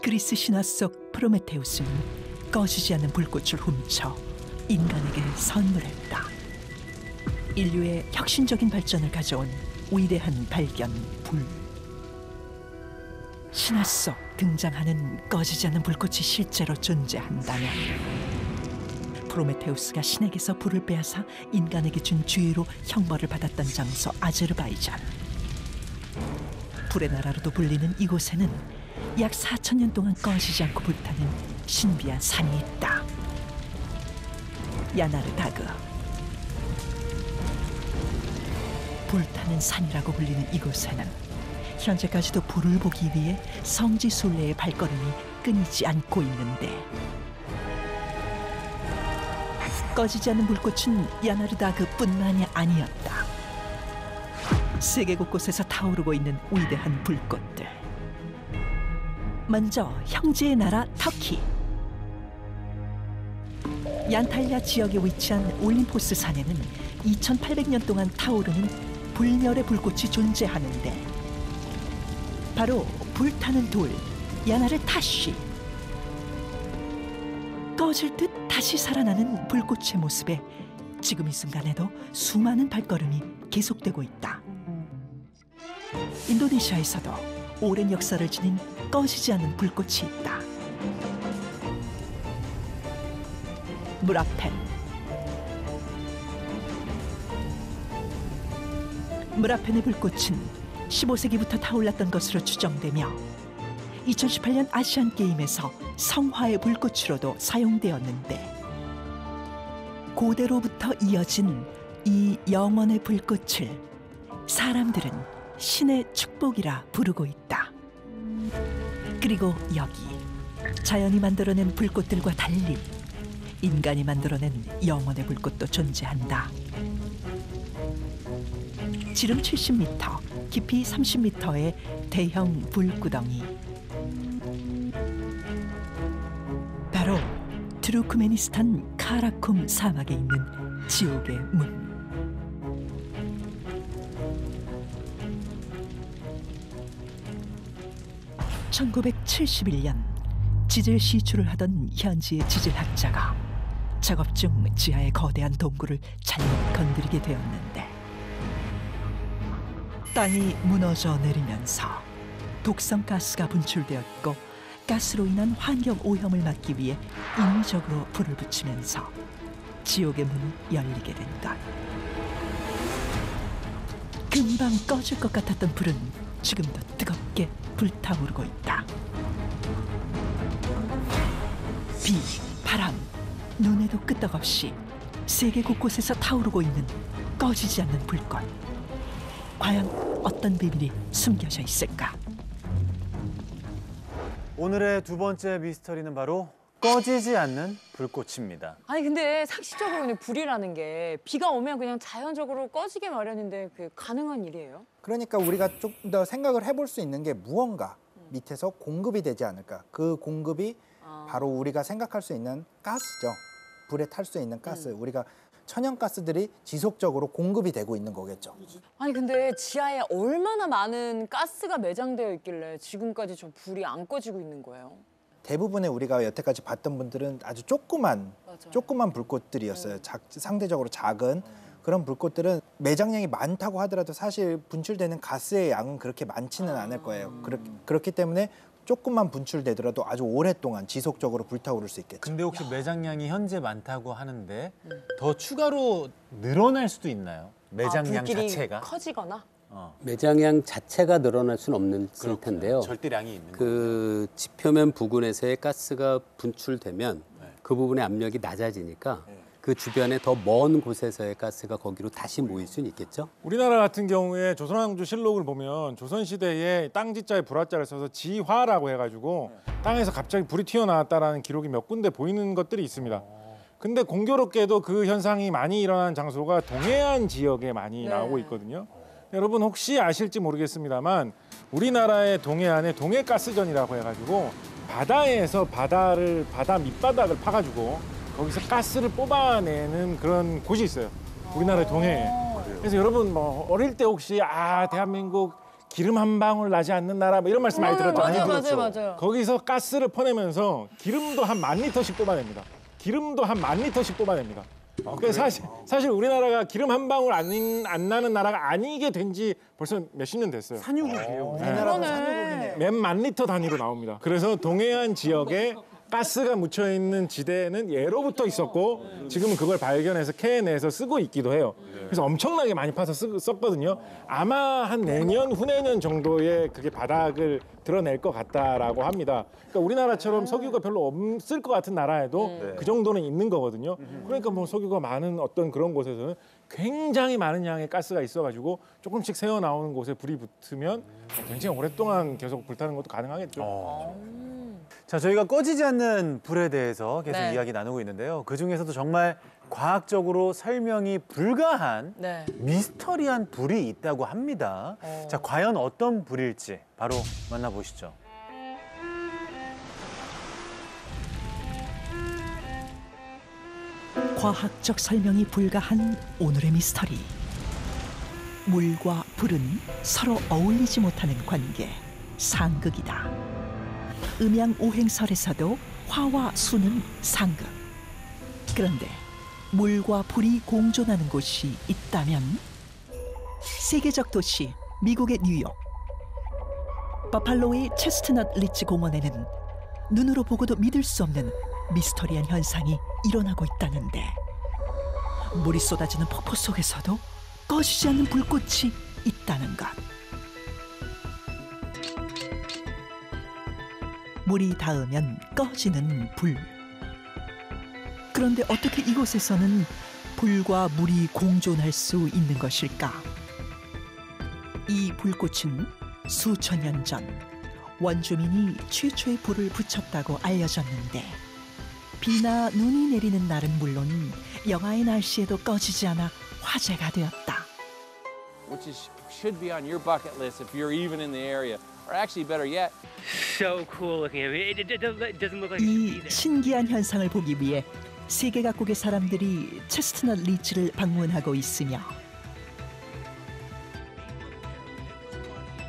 그리스 신화 속 프로메테우스는 꺼지지 않는 불꽃을 훔쳐 인간에게 선물했다. 인류의 혁신적인 발전을 가져온 위대한 발견, 불. 신화 속 등장하는 꺼지지 않는 불꽃이 실제로 존재한다면 프로메테우스가 신에게서 불을 빼앗아 인간에게 준 주의로 형벌을 받았던 장소 아제르바이잔. 불의 나라로도 불리는 이곳에는 약 4,000년 동안 꺼지지 않고 불타는 신비한 산이 있다. 야나르다그. 불타는 산이라고 불리는 이곳에는 현재까지도 불을 보기 위해 성지순례의 발걸음이 끊이지 않고 있는데, 꺼지지 않는 불꽃은 야나르다그뿐만이 아니었다. 세계 곳곳에서 타오르고 있는 위대한 불꽃들. 먼저 형제의 나라 터키. 얀탈리아 지역에 위치한 올림포스 산에는 2,800년 동안 타오르는 불멸의 불꽃이 존재하는데, 바로 불타는 돌, 야나르타쉬. 꺼질 듯 다시 살아나는 불꽃의 모습에 지금 이 순간에도 수많은 발걸음이 계속되고 있다. 인도네시아에서도 오랜 역사를 지닌 꺼지지 않는 불꽃이 있다. 무라펜. 무라펜의 불꽃은 15세기부터 타올랐던 것으로 추정되며 2018년 아시안게임에서 성화의 불꽃으로도 사용되었는데, 고대로부터 이어진 이 영원의 불꽃을 사람들은 신의 축복이라 부르고 있다. 그리고 여기 자연이 만들어낸 불꽃들과 달리 인간이 만들어낸 영원의 불꽃도 존재한다. 지름 70m, 깊이 30m의 대형 불구덩이. 바로 투르크메니스탄 카라쿰 사막에 있는 지옥의 문. (1971년) 지질 시추를 하던 현지의 지질학자가 작업 중 지하의 거대한 동굴을 잘못 건드리게 되었는데, 땅이 무너져 내리면서 독성 가스가 분출되었고, 가스로 인한 환경 오염을 막기 위해 인위적으로 불을 붙이면서 지옥의 문이 열리게 된 것. 금방 꺼질 것 같았던 불은 지금도 뜨겁게 불타오르고 있다. 비, 바람, 눈에도 끄떡없이 세계 곳곳에서 타오르고 있는 꺼지지 않는 불꽃. 과연 어떤 비밀이 숨겨져 있을까? 오늘의 두 번째 미스터리는 바로 꺼지지 않는 불꽃입니다. 아니 근데 상식적으로 그냥 불이라는 게 비가 오면 그냥 자연적으로 꺼지게 마련인데 그게 가능한 일이에요? 그러니까 우리가 좀 더 생각을 해볼 수 있는 게 무언가 밑에서 공급이 되지 않을까. 그 공급이 바로 우리가 생각할 수 있는 가스죠. 불에 탈 수 있는 가스. 우리가 천연가스들이 지속적으로 공급이 되고 있는 거겠죠. 아니 근데 지하에 얼마나 많은 가스가 매장되어 있길래 지금까지 저 불이 안 꺼지고 있는 거예요? 대부분의 우리가 여태까지 봤던 분들은 아주 조그만 불꽃들이었어요. 상대적으로 작은 그런 불꽃들은 매장량이 많다고 하더라도 사실 분출되는 가스의 양은 그렇게 많지는 않을 거예요. 그렇기 때문에 조금만 분출되더라도 아주 오랫동안 지속적으로 불타오를 수 있겠죠. 근데 혹시 매장량이 현재 많다고 하는데 더 추가로 늘어날 수도 있나요? 매장량 자체가? 커지거나? 매장량 자체가 늘어날 수는 없는 텐데요. 절대량이 있는 그 지표면 부근에서의 가스가 분출되면 그 부분의 압력이 낮아지니까 그 주변에 더 먼 곳에서의 가스가 거기로 다시 모일 수는 있겠죠. 우리나라 같은 경우에 조선왕조실록을 보면 조선시대에 땅지자에 불화자를 써서 지화라고 해가지고 땅에서 갑자기 불이 튀어나왔다라는 기록이 몇 군데 보이는 것들이 있습니다. 근데 공교롭게도 그 현상이 많이 일어난 장소가 동해안 지역에 많이 나오고 있거든요. 여러분 혹시 아실지 모르겠습니다만 우리나라의 동해안에 동해가스전이라고 해가지고 바다에서 바다 밑바닥을 파가지고 거기서 가스를 뽑아내는 그런 곳이 있어요. 우리나라의 동해에. 그래서 여러분 뭐 어릴 때 혹시 대한민국 기름 한 방울 나지 않는 나라 뭐 이런 말씀 많이 들었잖아요. 맞아요. 거기서 가스를 퍼내면서 기름도 한 10,000리터씩 뽑아냅니다. 기름도 한 10,000리터씩 뽑아냅니다. 그러니까 사실 우리나라가 기름 한 방울 안 나는 나라가 아니게 된 지 벌써 몇십 년 됐어요. 산유국이에요. 우리나라도 산유국이네요. 몇 만 리터 단위로 나옵니다. 그래서 동해안 지역에 가스가 묻혀 있는 지대는 예로부터 있었고 지금은 그걸 발견해서 캐내서 쓰고 있기도 해요. 그래서 엄청나게 많이 파서 썼거든요. 아마 한 내년, 후내년 정도에 그게 바닥을 드러낼 것 같다라고 합니다. 그러니까 우리나라처럼 석유가 별로 없을 것 같은 나라에도 그 정도는 있는 거거든요. 그러니까 뭐 석유가 많은 어떤 그런 곳에서는 굉장히 많은 양의 가스가 있어가지고 조금씩 새어 나오는 곳에 불이 붙으면 굉장히 오랫동안 계속 불타는 것도 가능하겠죠. 자, 저희가 꺼지지 않는 불에 대해서 계속 네. 이야기 나누고 있는데요. 그중에서도 정말 과학적으로 설명이 불가한 네. 미스터리한 불이 있다고 합니다. 자, 과연 어떤 불일지 바로 만나보시죠. 과학적 설명이 불가한 오늘의 미스터리. 물과 불은 서로 어울리지 못하는 관계, 상극이다. 음양 오행설에서도 화와 수는 상극. 그런데 물과 불이 공존하는 곳이 있다면 세계적 도시 미국의 뉴욕. 버팔로의 체스트넛 리치 공원에는 눈으로 보고도 믿을 수 없는 미스터리한 현상이 일어나고 있다는데, 물이 쏟아지는 폭포 속에서도 꺼지지 않는 불꽃이 있다는 것. 물이 닿으면 꺼지는 불. 그런데 어떻게 이곳에서는 불과 물이 공존할 수 있는 것일까? 이 불꽃은 수천 년 전 원주민이 최초의 불을 붙였다고 알려졌는데, 비나 눈이 내리는 날은 물론 영하의 날씨에도 꺼지지 않아 화제가 되었다. Which should be on your bucket list if you're even in the area. Or actually, better yet, So cool looking. I mean, it doesn't look like it should 이 be there. 신기한 현상을 보기 위해 세계 각국의 사람들이 체스트넛 리치를 방문하고 있으며,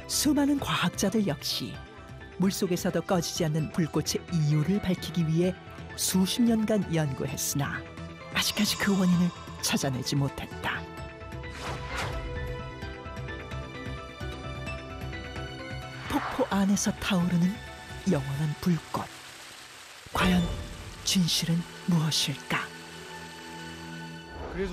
수많은 과학자들 역시 물속에서도 꺼지지 않는 불꽃의 이유를 밝히기 위해 수십 년간 연구했으나 아직까지 그 원인을 찾아내지 못했다. 폭포 안에서 타오르는 영원한 불꽃. 과연 진실은 무엇일까?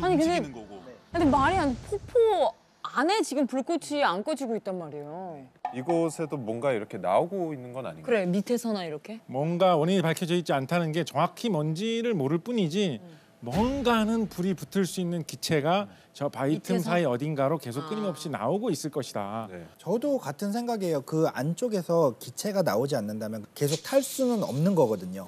아니 근데 말이 안 돼. 폭포 안에 지금 불꽃이 안 꺼지고 있단 말이에요. 이곳에도 뭔가 이렇게 나오고 있는 건 아닌가요? 그래, 밑에서나 이렇게. 뭔가 원인이 밝혀져 있지 않다는 게 정확히 뭔지를 모를 뿐이지 뭔가는 불이 붙을 수 있는 기체가 저 바위 틈 밑에서? 사이 어딘가로 계속 끊임없이 나오고 있을 것이다. 네. 저도 같은 생각이에요. 그 안쪽에서 기체가 나오지 않는다면 계속 탈 수는 없는 거거든요.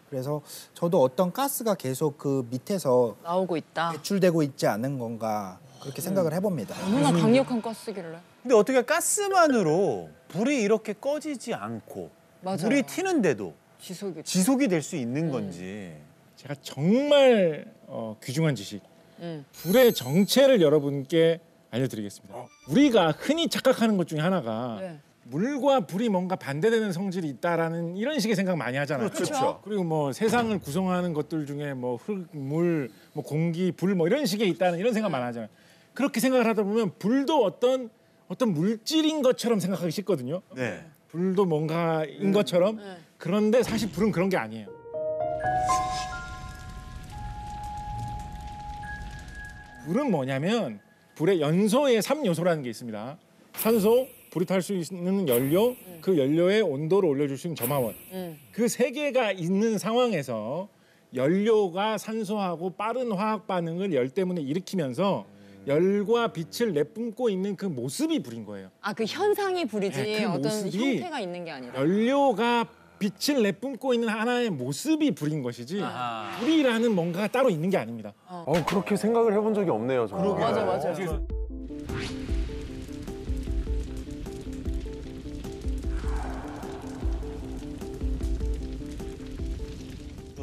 그래서 저도 어떤 가스가 계속 그 밑에서 나오고 있다. 배출되고 있지 않은 건가 그렇게 생각을 해봅니다. 얼마나 강력한 가스길래. 근데 어떻게 가스만으로 불이 이렇게 꺼지지 않고 맞아요. 불이 튀는데도 지속이. 지속이 될 수 있는 건지. 제가 정말 귀중한 지식, 음. 불의 정체를 여러분께 알려드리겠습니다. 우리가 흔히 착각하는 것 중에 하나가 네. 물과 불이 뭔가 반대되는 성질이 있다라는 이런 식의 생각 많이 하잖아요. 그렇죠. 그리고 뭐 세상을 구성하는 것들 중에 뭐 흙, 물, 뭐 공기, 불 뭐 이런 식의 있다는 이런 생각 많이 하잖아요. 그렇게 생각을 하다 보면 불도 어떤 물질인 것처럼 생각하기 쉽거든요. 네. 불도 뭔가인 것처럼. 그런데 사실 불은 그런 게 아니에요. 불은 뭐냐면 불의 연소의 3요소라는 게 있습니다. 산소, 불이 탈 수 있는 연료, 그 연료의 온도를 올려줄 수 있는 점화원. 그 세 개가 있는 상황에서 연료가 산소하고 빠른 화학 반응을 열 때문에 일으키면서 열과 빛을 내뿜고 있는 그 모습이 불인 거예요. 아, 그 현상이 불이지 네, 그 어떤 모습이 형태가 있는 게 아니라. 연료가 빛을 내뿜고 있는 하나의 모습이 불인 것이지 불이라는 뭔가가 따로 있는 게 아닙니다. 그렇게 생각을 해본 적이 없네요, 저는. 맞아.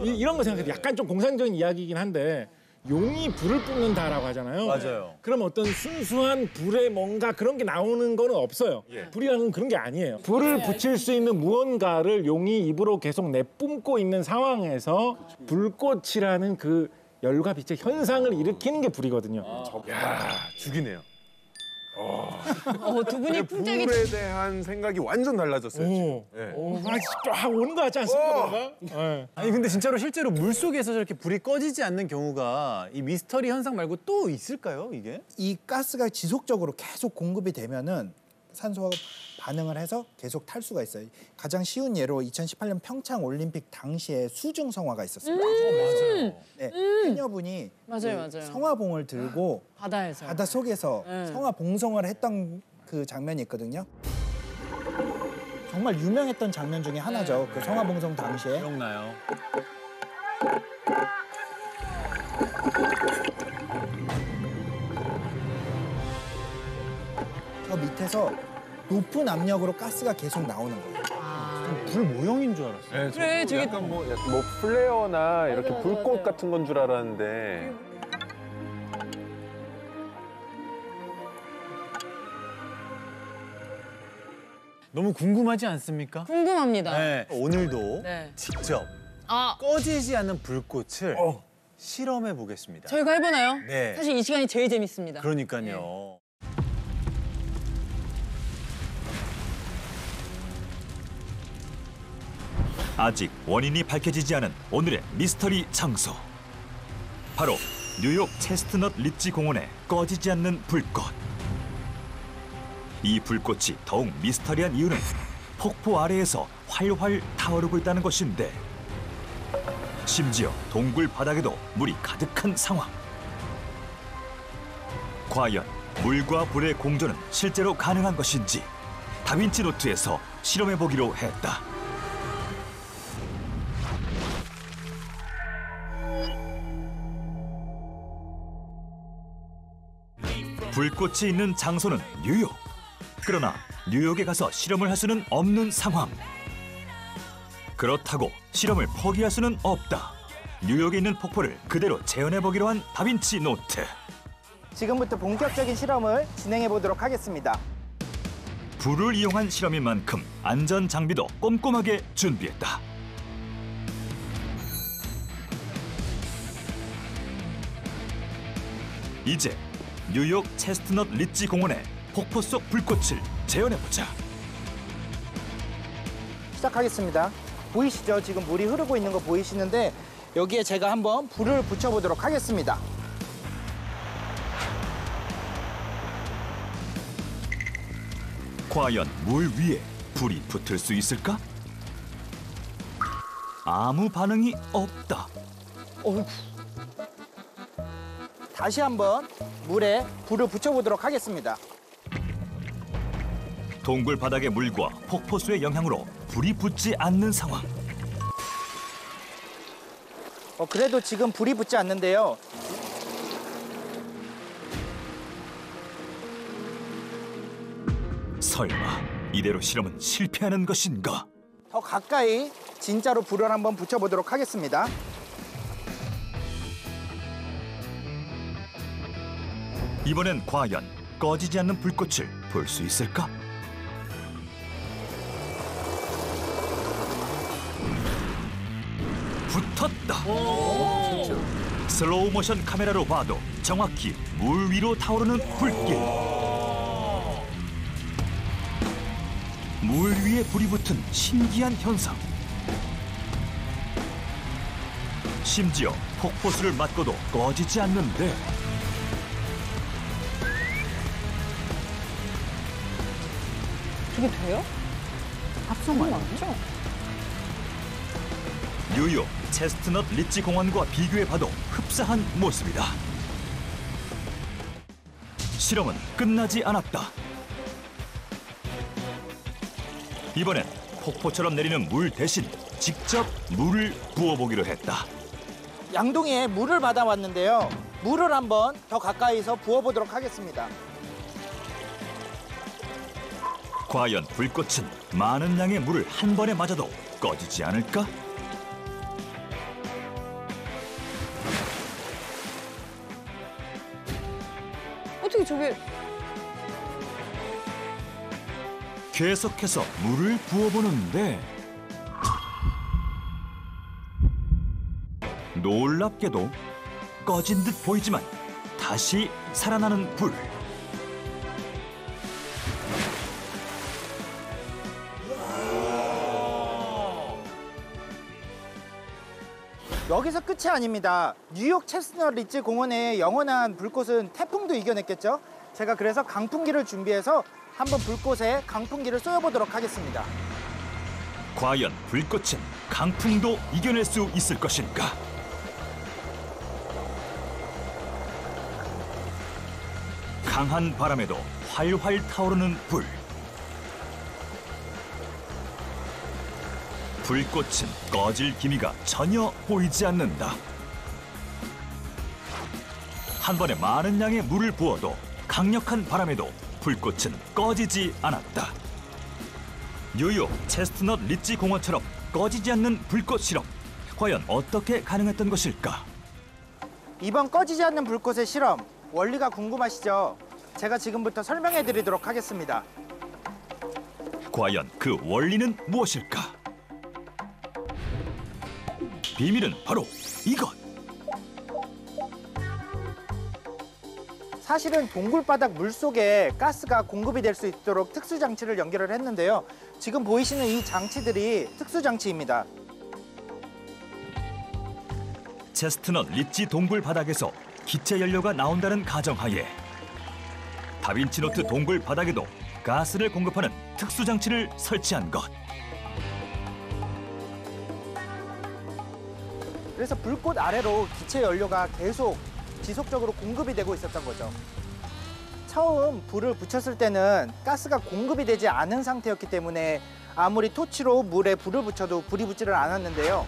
이런 거 생각해도 약간 좀 공상적인 이야기이긴 한데 용이 불을 뿜는다라고 하잖아요. 맞아요. 그럼 어떤 순수한 불에 뭔가 그런 게 나오는 거는 없어요. 불이라는 건 그런 게 아니에요. 불을 붙일 수 있는 무언가를 용이 입으로 계속 내뿜고 있는 상황에서 불꽃이라는 그 열과 빛의 현상을 일으키는 게 불이거든요. 야, 죽이네요. 두 분이 풍짝이 불에 대한 생각이 완전 달라졌어요. 오. 지금. 네. 쫙 오는 거 같지 않습니까? 네. 아니 근데 진짜로 실제로 물 속에서 저렇게 불이 꺼지지 않는 경우가 이 미스터리 현상 말고 또 있을까요, 이게? 이 가스가 지속적으로 계속 공급이 되면은 산소와 반응을 해서 계속 탈 수가 있어요. 가장 쉬운 예로 2018년 평창 올림픽 당시에 수중 성화가 있었습니다. 맞아요. 네, 해녀분이 맞아요. 성화봉을 들고 바다에서. 바다 속에서 네. 성화 봉송을 했던 그 장면이 있거든요. 정말 유명했던 장면 중에 하나죠. 그 성화 봉송 당시에. 기억나요. 저 밑에서 높은 압력으로 가스가 계속 나오는 거예요. 불 모형인 줄 알았어요. 네, 그래, 저게 약간 뭐 플레어나 이렇게 맞아. 불꽃 같은 건 줄 알았는데 너무 궁금하지 않습니까? 궁금합니다. 네. 오늘도 네. 직접 아, 꺼지지 않는 불꽃을 실험해 보겠습니다. 저희가 해보나요? 네. 사실 이 시간이 제일 재밌습니다. 그러니까요. 아직 원인이 밝혀지지 않은 오늘의 미스터리 장소. 바로 뉴욕 체스트넛 리치 공원의 꺼지지 않는 불꽃. 이 불꽃이 더욱 미스터리한 이유는 폭포 아래에서 활활 타오르고 있다는 것인데, 심지어 동굴 바닥에도 물이 가득한 상황. 과연 물과 불의 공존은 실제로 가능한 것인지 다빈치 노트에서 실험해보기로 했다. 불꽃이 있는 장소는 뉴욕. 그러나 뉴욕에 가서 실험을 할 수는 없는 상황. 그렇다고 실험을 포기할 수는 없다. 뉴욕에 있는 폭포를 그대로 재현해보기로 한 다빈치 노트. 지금부터 본격적인 실험을 진행해 보도록 하겠습니다. 불을 이용한 실험인 만큼 안전 장비도 꼼꼼하게 준비했다. 이제 뉴욕 체스트넛 리치 공원의 폭포 속 불꽃을 재현해보자. 시작하겠습니다. 보이시죠? 지금 물이 흐르고 있는 거 보이시는데 여기에 제가 한번 불을 붙여보도록 하겠습니다. 과연 물 위에 불이 붙을 수 있을까? 아무 반응이 없다. 다시 한번 물에 불을 붙여보도록 하겠습니다. 동굴 바닥의 물과 폭포수의 영향으로 불이 붙지 않는 상황. 그래도 지금 불이 붙지 않는데요. 설마 이대로 실험은 실패하는 것인가? 더 가까이 진짜로 불을 한번 붙여보도록 하겠습니다. 이번엔 과연 꺼지지 않는 불꽃을 볼 수 있을까? 붙었다. 슬로우 모션 카메라로 봐도 정확히 물 위로 타오르는 불길. 물 위에 불이 붙은 신기한 현상. 심지어 폭포수를 맞고도 꺼지지 않는데, 그게 돼요? 합성 맞죠? 뉴욕 체스트넛 리치 공원과 비교해봐도 흡사한 모습이다. 실험은 끝나지 않았다. 이번엔 폭포처럼 내리는 물 대신 직접 물을 부어보기로 했다. 양동이에 물을 받아왔는데요. 물을 한번 더 가까이서 부어보도록 하겠습니다. 과연 불꽃은 많은 양의 물을 한 번에 맞아도 꺼지지 않을까? 어떻게 저게 계속해서 물을 부어보는데 놀랍게도 꺼진 듯 보이지만 다시 살아나는 불. 여기서 끝이 아닙니다. 뉴욕 체스넛 리지 공원의 영원한 불꽃은 태풍도 이겨냈겠죠? 제가 그래서 강풍기를 준비해서 한번 불꽃에 강풍기를 쏘여보도록 하겠습니다. 과연 불꽃은 강풍도 이겨낼 수 있을 것인가? 강한 바람에도 활활 타오르는 불. 불꽃은 꺼질 기미가 전혀 보이지 않는다. 한 번에 많은 양의 물을 부어도 강력한 바람에도 불꽃은 꺼지지 않았다. 뉴욕 체스트넛 리지 공원처럼 꺼지지 않는 불꽃 실험. 과연 어떻게 가능했던 것일까? 이번 꺼지지 않는 불꽃의 실험, 원리가 궁금하시죠? 제가 지금부터 설명해 드리도록 하겠습니다. 과연 그 원리는 무엇일까? 비밀은 바로 이것. 사실은 동굴바닥 물속에 가스가 공급이 될 수 있도록 특수장치를 연결을 했는데요. 지금 보이시는 이 장치들이 특수장치입니다. 체스트넛 리지 동굴 바닥에서 기체 연료가 나온다는 가정하에 다빈치 노트 동굴 바닥에도 가스를 공급하는 특수장치를 설치한 것. 그래서 불꽃 아래로 기체 연료가 계속 지속적으로 공급이 되고 있었던 거죠. 처음 불을 붙였을 때는 가스가 공급이 되지 않은 상태였기 때문에 아무리 토치로 물에 불을 붙여도 불이 붙지를 않았는데요.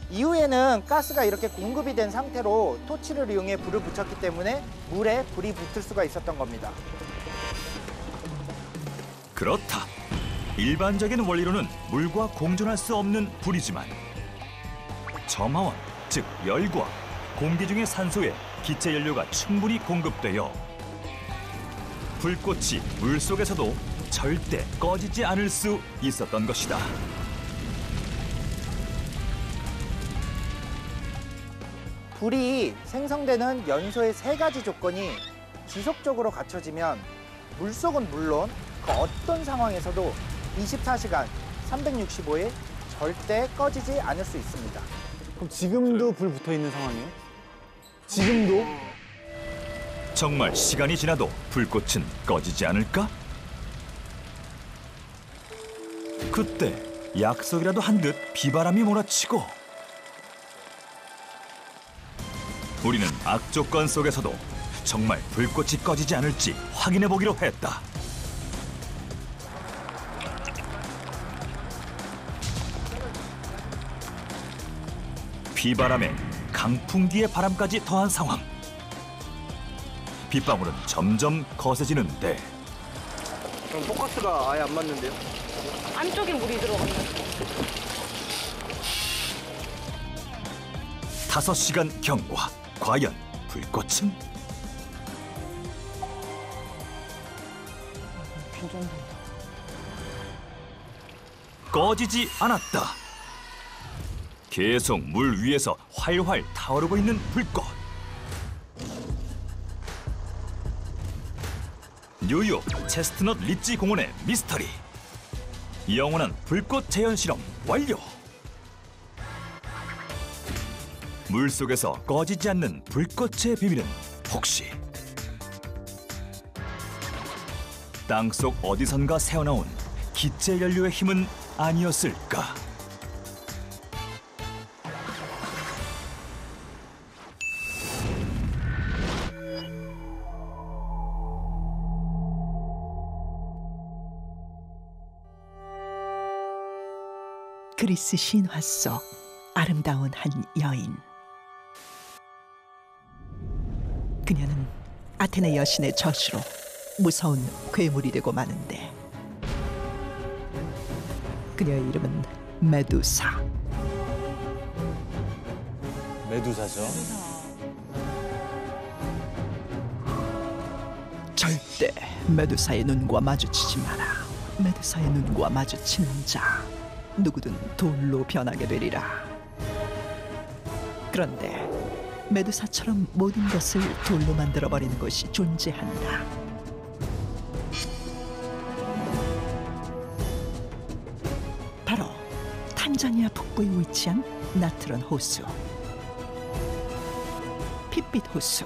이후에는 가스가 이렇게 공급이 된 상태로 토치를 이용해 불을 붙였기 때문에 물에 불이 붙을 수가 있었던 겁니다. 그렇다. 일반적인 원리로는 물과 공존할 수 없는 불이지만 점화원, 즉 열과 공기 중의 산소에 기체 연료가 충분히 공급되어 불꽃이 물속에서도 절대 꺼지지 않을 수 있었던 것이다. 불이 생성되는 연소의 3가지 조건이 지속적으로 갖춰지면 물속은 물론 그 어떤 상황에서도 24시간 365일 절대 꺼지지 않을 수 있습니다. 그럼 지금도 불 붙어 있는 상황이에요? 지금도? 정말 시간이 지나도 불꽃은 꺼지지 않을까? 그때 약속이라도 한 듯 비바람이 몰아치고 우리는 악조건 속에서도 정말 불꽃이 꺼지지 않을지 확인해 보기로 했다. 비바람에 강풍기의 바람까지 더한 상황. 빗방울은 점점 거세지는데 그럼 포커스가 아예 안 맞는데요? 안쪽에 물이 들어간다. 5시간 경과. 과연 불꽃은? 꺼지지 않았다. 계속 물 위에서 활활 타오르고 있는 불꽃. 뉴욕 체스트넛 리지 공원의 미스터리. 영원한 불꽃 재현 실험 완료. 물속에서 꺼지지 않는 불꽃의 비밀은 혹시 땅속 어디선가 새어나온 기체 연료의 힘은 아니었을까? 그리스 신화 속 아름다운 한 여인. 그녀는 아테네 여신의 저주로 무서운 괴물이 되고 마는데 그녀의 이름은 메두사. 메두사죠. 절대 메두사의 눈과 마주치지 마라. 메두사의 눈과 마주치는 자 누구든 돌로 변하게 되리라. 그런데 메두사처럼 모든 것을 돌로 만들어버리는 것이 존재한다. 바로 탄자니아 북부에 위치한 나트론 호수. 핏빛 호수,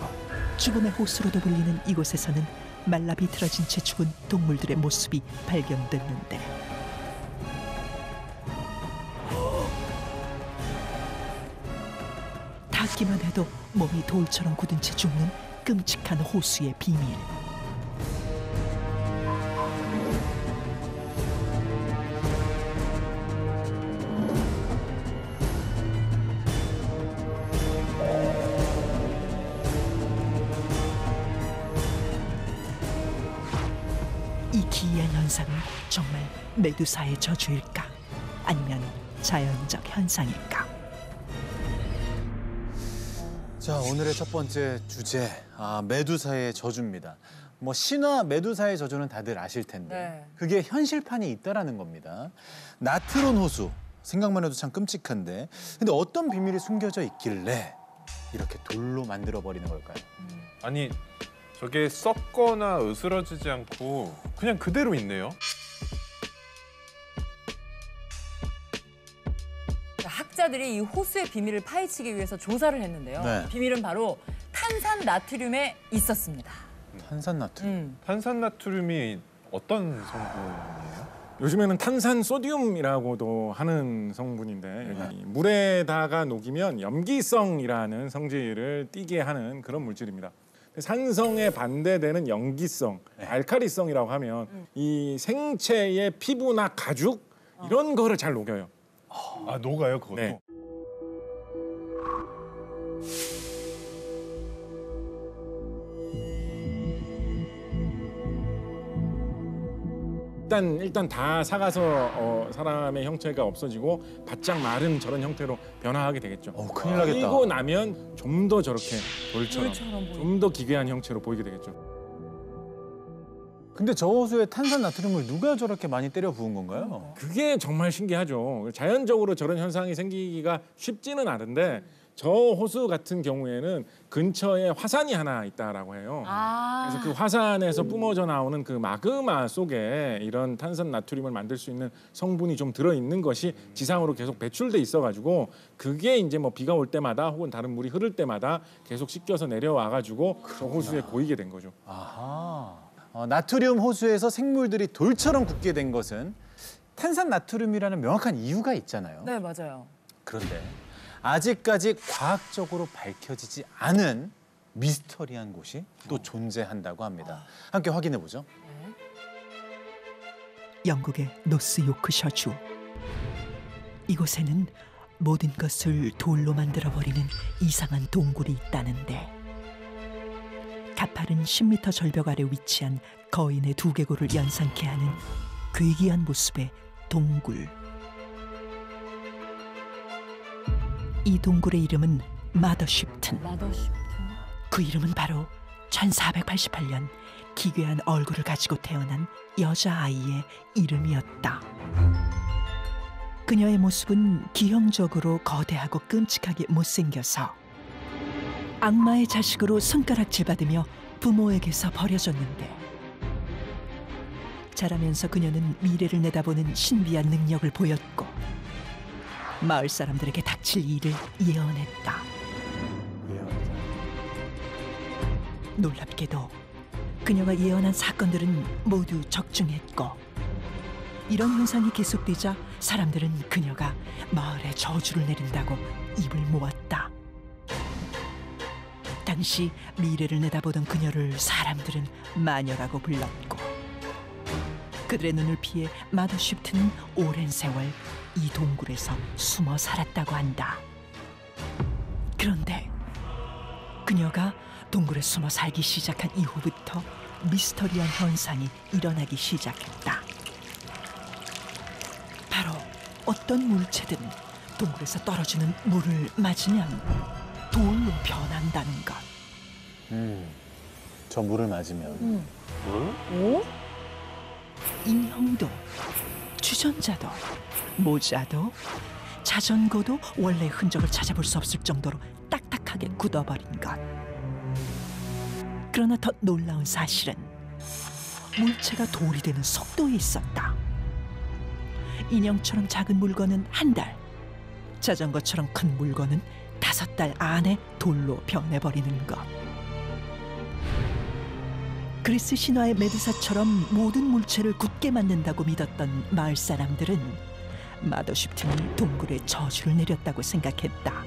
죽음의 호수로도 불리는 이곳에서는 말라 비틀어진 채 죽은 동물들의 모습이 발견됐는데 닿기만 해도 몸이 돌처럼 굳은 채 죽는 끔찍한 호수의 비밀. 이 기이한 현상은 정말 메두사의 저주일까? 아니면 자연적 현상일까? 자, 오늘의 첫 번째 주제, 메두사의 저주입니다. 뭐 신화 메두사의 저주는 다들 아실 텐데 네. 그게 현실판이 있다라는 겁니다. 나트론 호수, 생각만 해도 참 끔찍한데 근데 어떤 비밀이 숨겨져 있길래 이렇게 돌로 만들어버리는 걸까요? 아니 저게 썩거나 으스러지지 않고 그냥 그대로 있네요. 학자들이 이 호수의 비밀을 파헤치기 위해서 조사를 했는데요. 네. 비밀은 바로 탄산 나트륨에 있었습니다. 탄산나트륨. 탄산나트륨이 어떤 성분이에요? 요즘에는 탄산 소듐이라고도 하는 성분인데 이 물에다가 녹이면 염기성이라는 성질을 띠게 하는 그런 물질입니다. 산성에 반대되는 염기성, 알카리성이라고 하면 이 생체의 피부나 가죽 이런 거를 잘 녹여요. 아 녹아요 그것도? 네. 일단 다 삭아서 사람의 형체가 없어지고 바짝 마른 저런 형태로 변화하게 되겠죠. 큰일 나겠다. 그리고 나면 좀 더 저렇게 돌처럼 보이죠. 좀 더 기괴한 형체로 보이게 되겠죠. 근데 저 호수에 탄산나트륨을 누가 저렇게 많이 때려 부은 건가요? 그게 정말 신기하죠. 자연적으로 저런 현상이 생기기가 쉽지는 않은데 저 호수 같은 경우에는 근처에 화산이 하나 있다라고 해요. 그래서 그 화산에서 뿜어져 나오는 그 마그마 속에 이런 탄산 나트륨을 만들 수 있는 성분이 좀 들어 있는 것이 지상으로 계속 배출돼 있어가지고 그게 이제 뭐 비가 올 때마다 혹은 다른 물이 흐를 때마다 계속 씻겨서 내려와가지고 저 호수에 고이게 된 거죠. 아하. 나트륨 호수에서 생물들이 돌처럼 굳게 된 것은 탄산 나트륨이라는 명확한 이유가 있잖아요. 네, 맞아요. 그런데 아직까지 과학적으로 밝혀지지 않은 미스터리한 곳이 또 존재한다고 합니다. 함께 확인해 보죠. 영국의 노스 요크셔주. 이곳에는 모든 것을 돌로 만들어버리는 이상한 동굴이 있다는데 가파른 10m 절벽 아래 위치한 거인의 두개골을 연상케 하는 괴기한 모습의 동굴. 이 동굴의 이름은 마더쉽튼. 그 이름은 바로 1488년 기괴한 얼굴을 가지고 태어난 여자아이의 이름이었다. 그녀의 모습은 기형적으로 거대하고 끔찍하게 못생겨서 악마의 자식으로 손가락질받으며 부모에게서 버려졌는데 자라면서 그녀는 미래를 내다보는 신비한 능력을 보였고 마을 사람들에게 닥칠 일을 예언했다. 놀랍게도 그녀가 예언한 사건들은 모두 적중했고 이런 현상이 계속되자 사람들은 그녀가 마을에 저주를 내린다고 입을 모았다. 당시 미래를 내다보던 그녀를 사람들은 마녀라고 불렀고 그들의 눈을 피해 마더쉽트는 오랜 세월 이 동굴에서 숨어 살았다고 한다. 그런데 그녀가 동굴에 숨어 살기 시작한 이후부터 미스터리한 현상이 일어나기 시작했다. 바로 어떤 물체든 동굴에서 떨어지는 물을 맞으면 돌로 변한다는 것. 저 물을 맞으면. 오? 인형도, 주전자도, 모자도, 자전거도 원래 흔적을 찾아볼 수 없을 정도로 딱딱하게 굳어버린 것. 그러나 더 놀라운 사실은 물체가 돌이 되는 속도에 있었다. 인형처럼 작은 물건은 한 달, 자전거처럼 큰 물건은 5달 안에 돌로 변해버리는 것. 그리스 신화의 메두사처럼 모든 물체를 굳게 만든다고 믿었던 마을 사람들은 마더쉽튼이 동굴에 저주를 내렸다고 생각했다.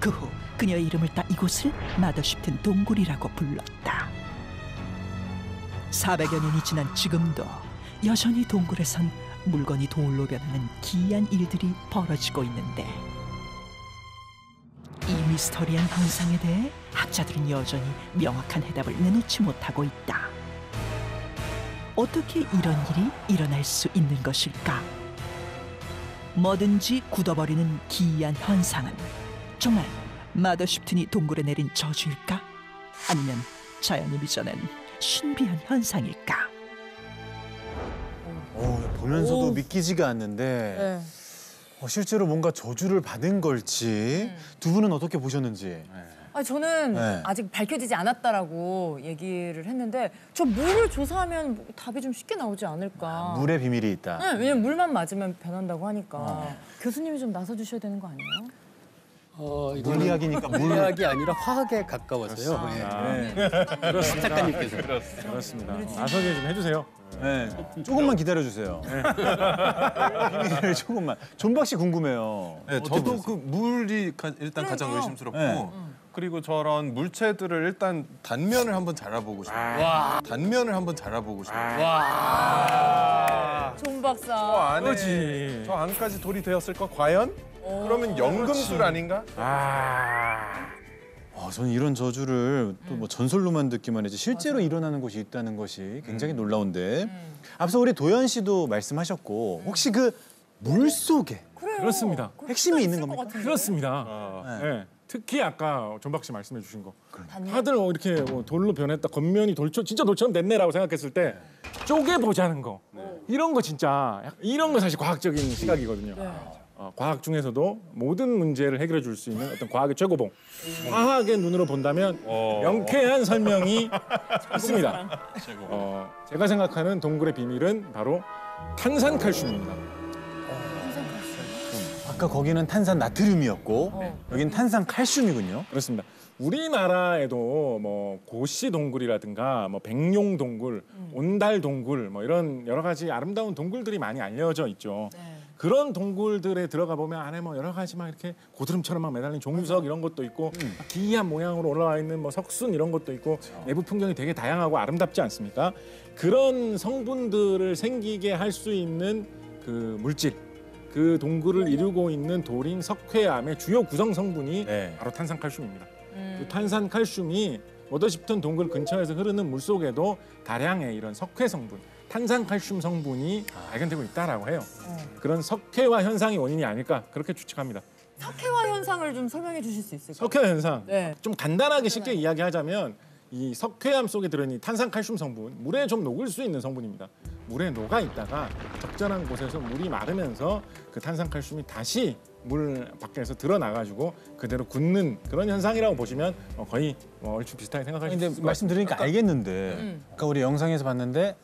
그 후 그녀의 이름을 따 이곳을 마더쉽튼 동굴이라고 불렀다. 400여 년이 지난 지금도 여전히 동굴에선 물건이 돌로 변하는 기이한 일들이 벌어지고 있는데, 이 미스터리한 현상에 대해 학자들은 여전히 명확한 해답을 내놓지 못하고 있다. 어떻게 이런 일이 일어날 수 있는 것일까? 뭐든지 굳어버리는 기이한 현상은 정말 마더쉽튼이 동굴에 내린 저주일까? 아니면 자연이 빚어낸 신비한 현상일까? 보면서도 믿기지가 않는데 실제로 뭔가 저주를 받은 걸지 두 분은 어떻게 보셨는지. 저는 네. 아직 밝혀지지 않았다라고 얘기를 했는데 저 물을 조사하면 뭐 답이 좀 쉽게 나오지 않을까. 물의 비밀이 있다. 네, 왜냐면 물만 맞으면 변한다고 하니까. 교수님이 좀 나서주셔야 되는 거 아니에요? 물리학이니까 물리학이 아니라 화학에 가까워서요. 그렇습니다. 작가님께서. 그렇습니다. 나서게 좀 해주세요. 네, 조금만 기다려주세요. 비밀을 조금만. 존박 씨 궁금해요. 네, 저도 그 물이 일단 가장 의심스럽고 네. 그리고 저런 물체들을 일단 단면을 한번 잘라보고 싶어요. 단면을 한번 잘라보고 싶어요. 존 저 박사. 안에 그렇지. 저 안까지 돌이 되었을까 과연? 그러면 연금술 아닌가? 저는 이런 저주를 또 뭐 전설로만 듣기만 했지 실제로 일어나는 곳이 있다는 것이 굉장히 놀라운데 앞서 우리 도연 씨도 말씀하셨고 혹시 그 물 속에 그렇습니다. 핵심이 있는 겁니까? 그렇습니다. 네. 특히 아까 존박 씨 말씀해 주신 거. 다들 이렇게 돌로 변했다, 겉면이 진짜 돌처럼 됐네라고 생각했을 때 쪼개보자는 거. 이런 거 진짜, 이런 거 사실 과학적인 시각이거든요. 과학 중에서도 모든 문제를 해결해 줄 수 있는 어떤 과학의 최고봉. 과학의 눈으로 본다면 명쾌한 설명이 있습니다. 제가 생각하는 동굴의 비밀은 바로 탄산칼슘입니다. 아까 거기는 탄산 나트륨이었고 여긴 탄산 칼슘이군요. 그렇습니다. 우리나라에도 뭐 고시 동굴이라든가 뭐 백룡 동굴, 온달 동굴 뭐 이런 여러 가지 아름다운 동굴들이 많이 알려져 있죠. 그런 동굴들에 들어가 보면 안에 뭐 여러 가지 막 이렇게 고드름처럼 막 매달린 종유석 이런 것도 있고 기이한 모양으로 올라와 있는 뭐 석순 이런 것도 있고 내부 풍경이 되게 다양하고 아름답지 않습니까? 그런 성분들을 생기게 할 수 있는 그 물질, 그 동굴을 이루고 있는 돌인 석회암의 주요 구성 성분이 바로 탄산칼슘입니다. 그 탄산칼슘이 워더쉽튼 동굴 근처에서 흐르는 물 속에도 다량의 이런 석회 성분, 탄산칼슘 성분이 발견되고 있다라고 해요. 그런 석회화 현상이 원인이 아닐까 그렇게 추측합니다. 석회화 현상을 좀 설명해 주실 수 있을까요? 석회화 현상, 네. 좀 간단하게 쉽게 이야기하자면 이 석회암 속에 들어있는 탄산칼슘 성분, 물에 좀 녹을 수 있는 성분입니다. 물에 녹아 있다가 적절한 곳에서 물이 마르면서 그 탄산칼슘이 다시 물 밖에서 드러나가지고 그대로 굳는 그런 현상이라고 보시면 거의 얼추 비슷하게 생각하실 수 있을 것 같습니다. 말씀드리니까 알겠는데 아까 우리 영상에서 봤는데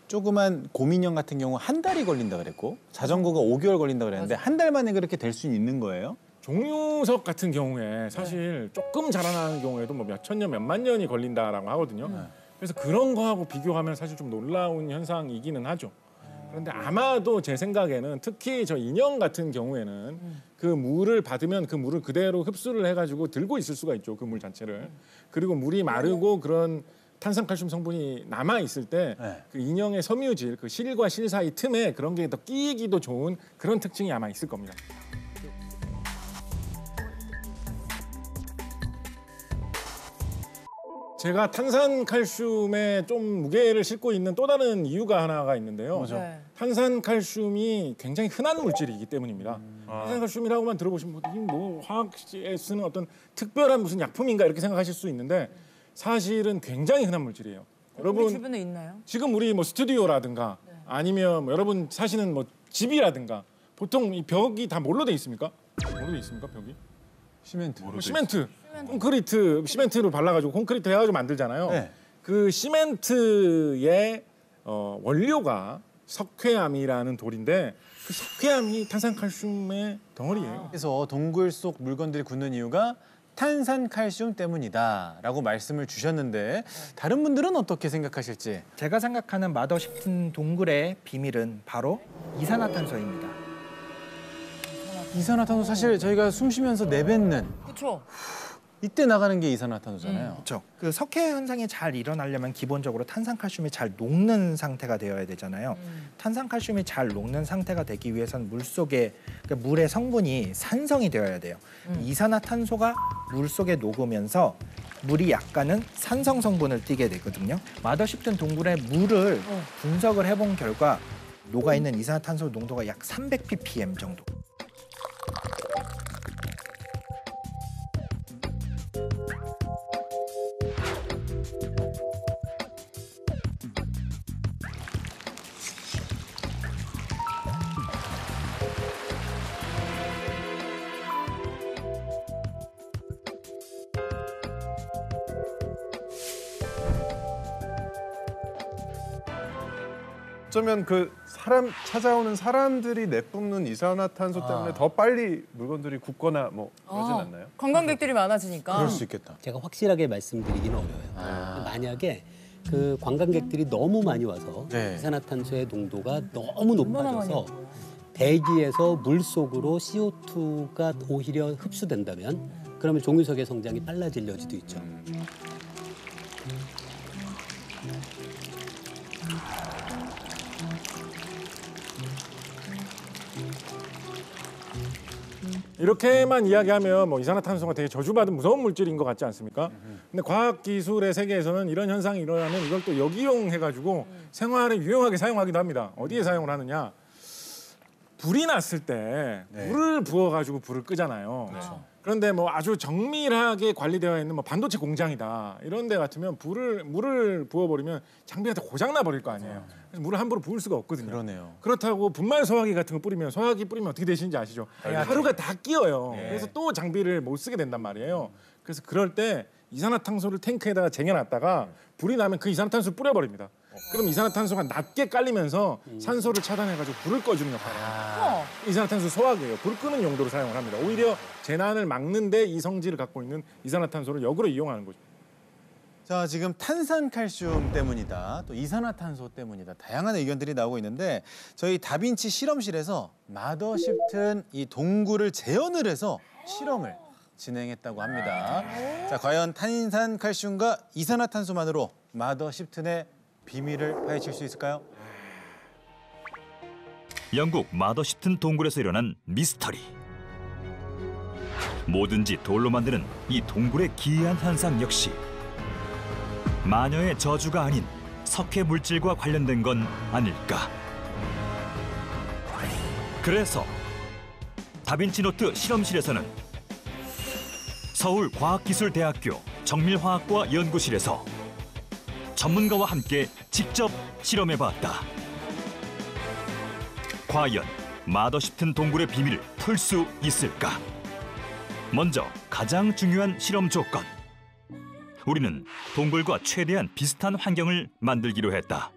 조그만 곰인형 같은 경우 한 달이 걸린다 그랬고 자전거가 5개월 걸린다 그랬는데 한 달 만에 그렇게 될 수 있는 거예요? 종유석 같은 경우에 사실 조금 자라나는 경우에도 뭐 몇천 년, 몇만 년이 걸린다라고 하거든요. 그래서 그런 거하고 비교하면 사실 좀 놀라운 현상이기는 하죠. 그런데 아마도 제 생각에는 특히 저 인형 같은 경우에는 그 물을 받으면 그 물을 그대로 흡수를 해가지고 들고 있을 수가 있죠. 그 물 자체를. 그리고 물이 마르고 그런 탄산칼슘 성분이 남아 있을 때 그 인형의 섬유질, 그 실과 실 사이 틈에 그런 게 더 끼기도 좋은 그런 특징이 아마 있을 겁니다. 제가 탄산칼슘에 좀 무게를 싣고 있는 또 다른 이유가 하나가 있는데요. 탄산칼슘이 굉장히 흔한 물질이기 때문입니다. 탄산칼슘이라고만 들어보시면 뭐 화학시에 쓰는 어떤 특별한 무슨 약품인가 이렇게 생각하실 수 있는데 사실은 굉장히 흔한 물질이에요. 여러분 우리 주변에 있나요? 지금 우리 뭐 스튜디오라든가 아니면 뭐 여러분 사시는 뭐 집이라든가 보통 이 벽이 다 뭘로 돼 있습니까? 뭘로 돼 있습니까 벽이? 시멘트. 시멘트. 콘크리트 시멘트로 발라가지고 콘크리트 해가지고 만들잖아요. 네. 그 시멘트의 원료가 석회암이라는 돌인데 그 석회암이 탄산칼슘의 덩어리예요. 그래서 동굴 속 물건들이 굳는 이유가 탄산칼슘 때문이다라고 말씀을 주셨는데 다른 분들은 어떻게 생각하실지. 제가 생각하는 맛없는 동굴의 비밀은 바로 이산화탄소입니다. 이산화탄소 사실 저희가 숨 쉬면서 내뱉는 그렇죠. 이때 나가는 게 이산화탄소잖아요. 그렇죠. 그 석회 현상이 잘 일어나려면 기본적으로 탄산칼슘이 잘 녹는 상태가 되어야 되잖아요. 탄산칼슘이 잘 녹는 상태가 되기 위해서는 물 속에 그러니까 물의 성분이 산성이 되어야 돼요. 이산화탄소가 물 속에 녹으면서 물이 약간은 산성 성분을 띠게 되거든요. 마더십튼 동굴의 물을 분석을 해본 결과 녹아 있는 이산화탄소 농도가 약 300 ppm 정도. 어쩌면 그 찾아오는 사람들이 내뿜는 이산화탄소 때문에 더 빨리 물건들이 굳거나 뭐 그러진 않나요? 관광객들이 많아지니까. 그럴 수 있겠다. 제가 확실하게 말씀드리기는 어려워요. 만약에 그 관광객들이 너무 많이 와서 네. 이산화탄소의 농도가 너무 높아져서 대기에서 물 속으로 CO2가 오히려 흡수된다면 그러면 종유석의 성장이 빨라질 여지도 있죠. 이렇게만 이야기하면 뭐 이산화탄소가 되게 저주받은 무서운 물질인 것 같지 않습니까? 근데 과학기술의 세계에서는 이런 현상이 일어나면 이걸 또 역이용해가지고 생활에 유용하게 사용하기도 합니다. 어디에 사용을 하느냐? 불이 났을 때 물을 부어가지고 불을 끄잖아요. 그런데 뭐 아주 정밀하게 관리되어 있는 뭐 반도체 공장이다 이런 데 같으면 물을 부어버리면 장비가 다 고장나 버릴 거 아니에요. 그래서 물을 함부로 부을 수가 없거든요. 그러네요. 그렇다고 분말 소화기 같은 거 뿌리면 소화기 뿌리면 어떻게 되시는지 아시죠? 하루가 다 끼어요. 그래서 또 장비를 못 쓰게 된단 말이에요. 그래서 그럴 때 이산화탄소를 탱크에다가 쟁여놨다가 불이 나면 그 이산화탄소를 뿌려버립니다. 그럼 이산화탄소가 낮게 깔리면서 산소를 차단해가지고 불을 꺼주는 역할을 해요. 이산화탄소 소화기예요. 불 끄는 용도로 사용을 합니다. 오히려 재난을 막는데 이 성질을 갖고 있는 이산화탄소를 역으로 이용하는 거죠. 자, 지금 탄산칼슘 때문이다, 또 이산화탄소 때문이다. 다양한 의견들이 나오고 있는데 저희 다빈치 실험실에서 마더십튼 이 동굴을 재현을 해서 실험을 진행했다고 합니다. 자, 과연 탄산칼슘과 이산화탄소만으로 마더십튼의 비밀을 파헤칠 수 있을까요? 영국 마더십튼 동굴에서 일어난 미스터리. 뭐든지 돌로 만드는 이 동굴의 기이한 현상 역시 마녀의 저주가 아닌 석회 물질과 관련된 건 아닐까. 그래서 다빈치노트 실험실에서는 서울과학기술대학교 정밀화학과 연구실에서 전문가와 함께 직접 실험해봤다. 과연 마더십튼 동굴의 비밀을 풀 수 있을까? 먼저 가장 중요한 실험 조건. 우리는 동굴과 최대한 비슷한 환경을 만들기로 했다.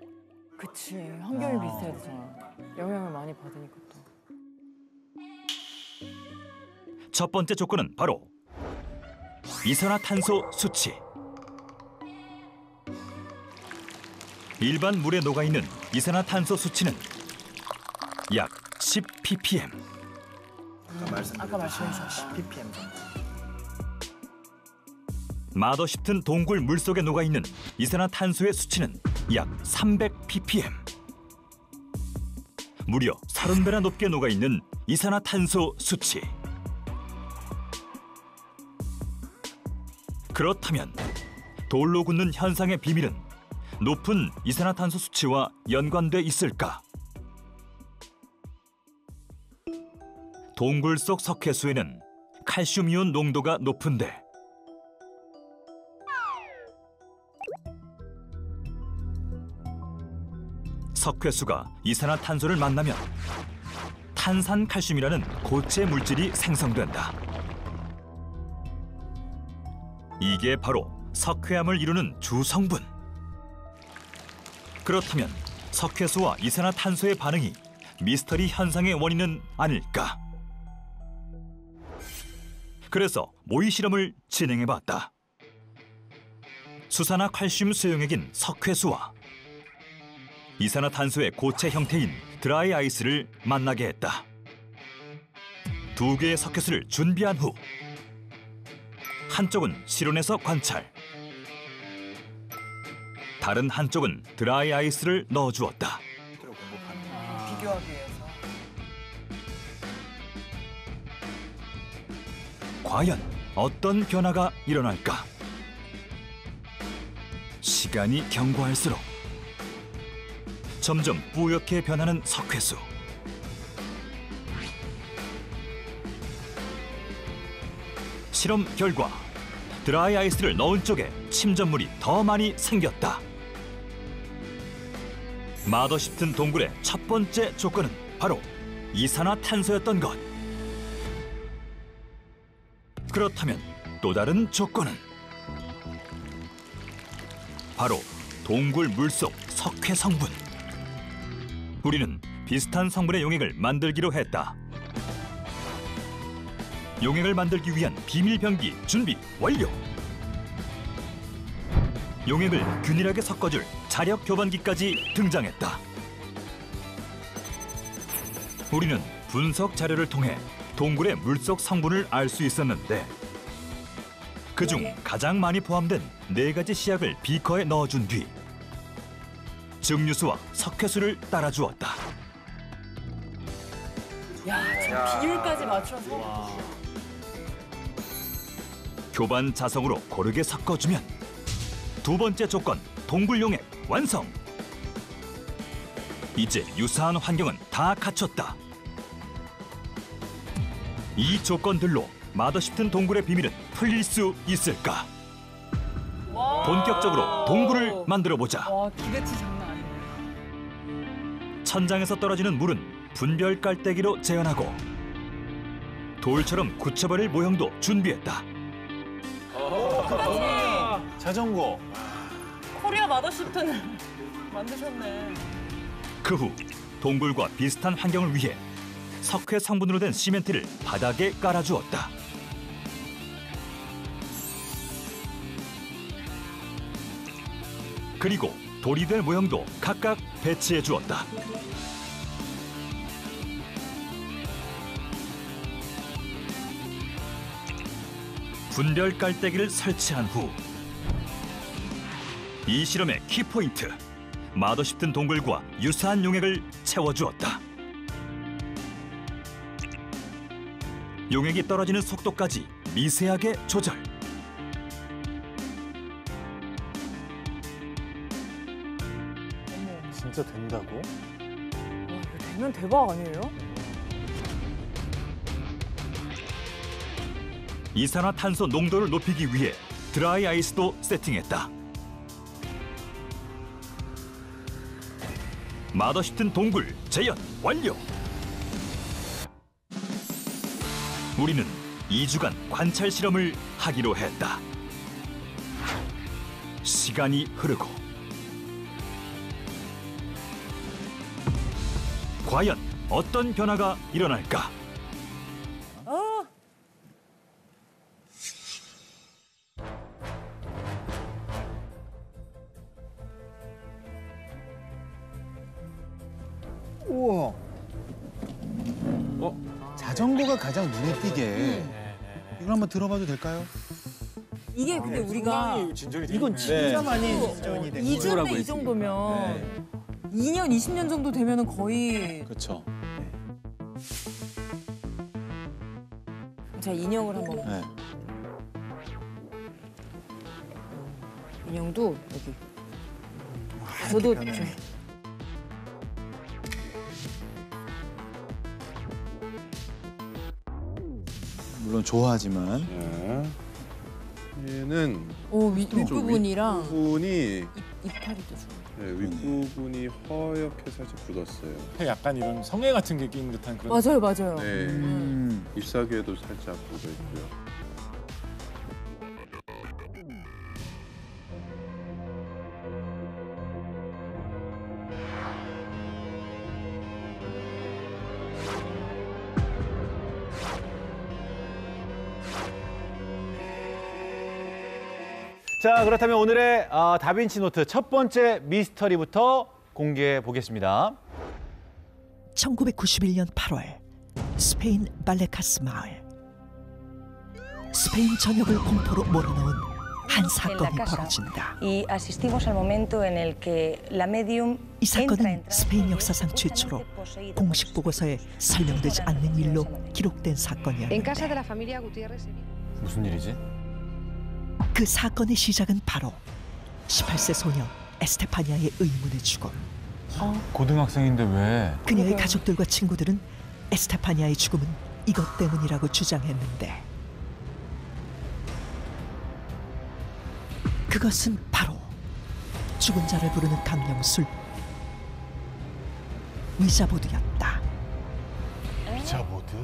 그치, 환경이 비슷해야 되잖아. 영향을 많이 받으니까 또. 첫 번째 조건은 바로 이산화탄소 수치. 일반 물에 녹아있는 이산화탄소 수치는 약 10 ppm. 아까 말씀하신 10 ppm 정도. 마더십튼 동굴 물속에 녹아있는 이산화탄소의 수치는 약 300 ppm. 무려 30배나 높게 녹아있는 이산화탄소 수치. 그렇다면 돌로 굳는 현상의 비밀은 높은 이산화탄소 수치와 연관돼 있을까? 동굴 속 석회수에는 칼슘이온 농도가 높은데 석회수가 이산화탄소를 만나면 탄산칼슘이라는 고체 물질이 생성된다. 이게 바로 석회암을 이루는 주성분. 그렇다면 석회수와 이산화탄소의 반응이 미스터리 현상의 원인은 아닐까? 그래서 모의 실험을 진행해봤다. 수산화 칼슘 수용액인 석회수와 이산화탄소의 고체 형태인 드라이 아이스를 만나게 했다. 두 개의 석회수를 준비한 후 한쪽은 실온에서 관찰, 다른 한쪽은 드라이 아이스를 넣어주었다. 비교하기 위해서. 과연 어떤 변화가 일어날까? 시간이 경과할수록 점점 뿌옇게 변하는 석회수. 실험 결과 드라이 아이스를 넣은 쪽에 침전물이 더 많이 생겼다. 마더십튼 동굴의 첫 번째 조건은 바로 이산화탄소였던 것. 그렇다면 또 다른 조건은 바로 동굴 물속 석회 성분. 우리는 비슷한 성분의 용액을 만들기로 했다. 용액을 만들기 위한 비밀 병기 준비 완료. 용액을 균일하게 섞어줄 자력 교반기까지 등장했다. 우리는 분석 자료를 통해 동굴의 물속 성분을 알 수 있었는데 그중 가장 많이 포함된 4가지 시약을 비커에 넣어준 뒤 증류수와 석회수를 따라주었다. 야, 저 비율까지 맞춰서. 교반 자성으로 고르게 섞어주면 두 번째 조건 동굴 용액 완성. 이제 유사한 환경은 다 갖췄다. 이 조건들로 마더십튼 동굴의 비밀은 풀릴 수 있을까? 본격적으로 동굴을 만들어보자. 와, 기대치 장난 아니네. 천장에서 떨어지는 물은 분별 깔때기로 재현하고 돌처럼 굳혀버릴 모형도 준비했다. 자전거. 코리아 마더십튼을 만드셨네. 그 후 동굴과 비슷한 환경을 위해 석회 성분으로 된 시멘트를 바닥에 깔아주었다. 그리고 돌이 될 모형도 각각 배치해 주었다. 분별 깔때기를 설치한 후 이 실험의 키포인트, 마더십튼 동굴과 유사한 용액을 채워주었다. 용액이 떨어지는 속도까지 미세하게 조절. 진짜 된다고? 와, 이거 되면 대박 아니에요? 이산화탄소 농도를 높이기 위해 드라이 아이스도 세팅했다. 마더십튼 동굴 재현 완료! 우리는 2주간 관찰 실험을 하기로 했다. 시간이 흐르고 과연 어떤 변화가 일어날까? 우와. 자전거가 가장 눈에 띄게. 이걸 한번 들어봐도 될까요? 이게 근데 우리가 이건 진짜 많이 진전이 된 거예요. 2주인데 이 정도면 2년, 20년 정도 되면은 거의. 그렇죠. 자, 인형을 한번. 네. 인형도 여기. 저도 물론 좋아하지만. 얘는 윗부분이랑 부분이 이파리도 좋아. 네, 윗부분이 허옇게 살짝 굳었어요. 약간 이런 성애 같은 게 끼는 듯한 그런. 맞아요. 네, 잎사귀에도 살짝 묻어 있고요. 자, 그렇다면 오늘의 다빈치 노트 첫 번째 미스터리부터 공개해 보겠습니다. 1991년 8월 스페인 발레카스 마을. 스페인 전역을 공포로 몰아넣은 한 사건이 벌어진다. 이 사건은 스페인 역사상 최초로 공식 보고서에 설명되지 않는 일로 기록된 사건이었는데 무슨 일이지? 그 사건의 시작은 바로 18세 소녀 에스테파니아의 의문의 죽음. 고등학생인데 왜? 그녀의 가족들과 친구들은 에스테파니아의 죽음은 이것 때문이라고 주장했는데 그것은 바로 죽은 자를 부르는 강령술 위자보드였다. 위자보드?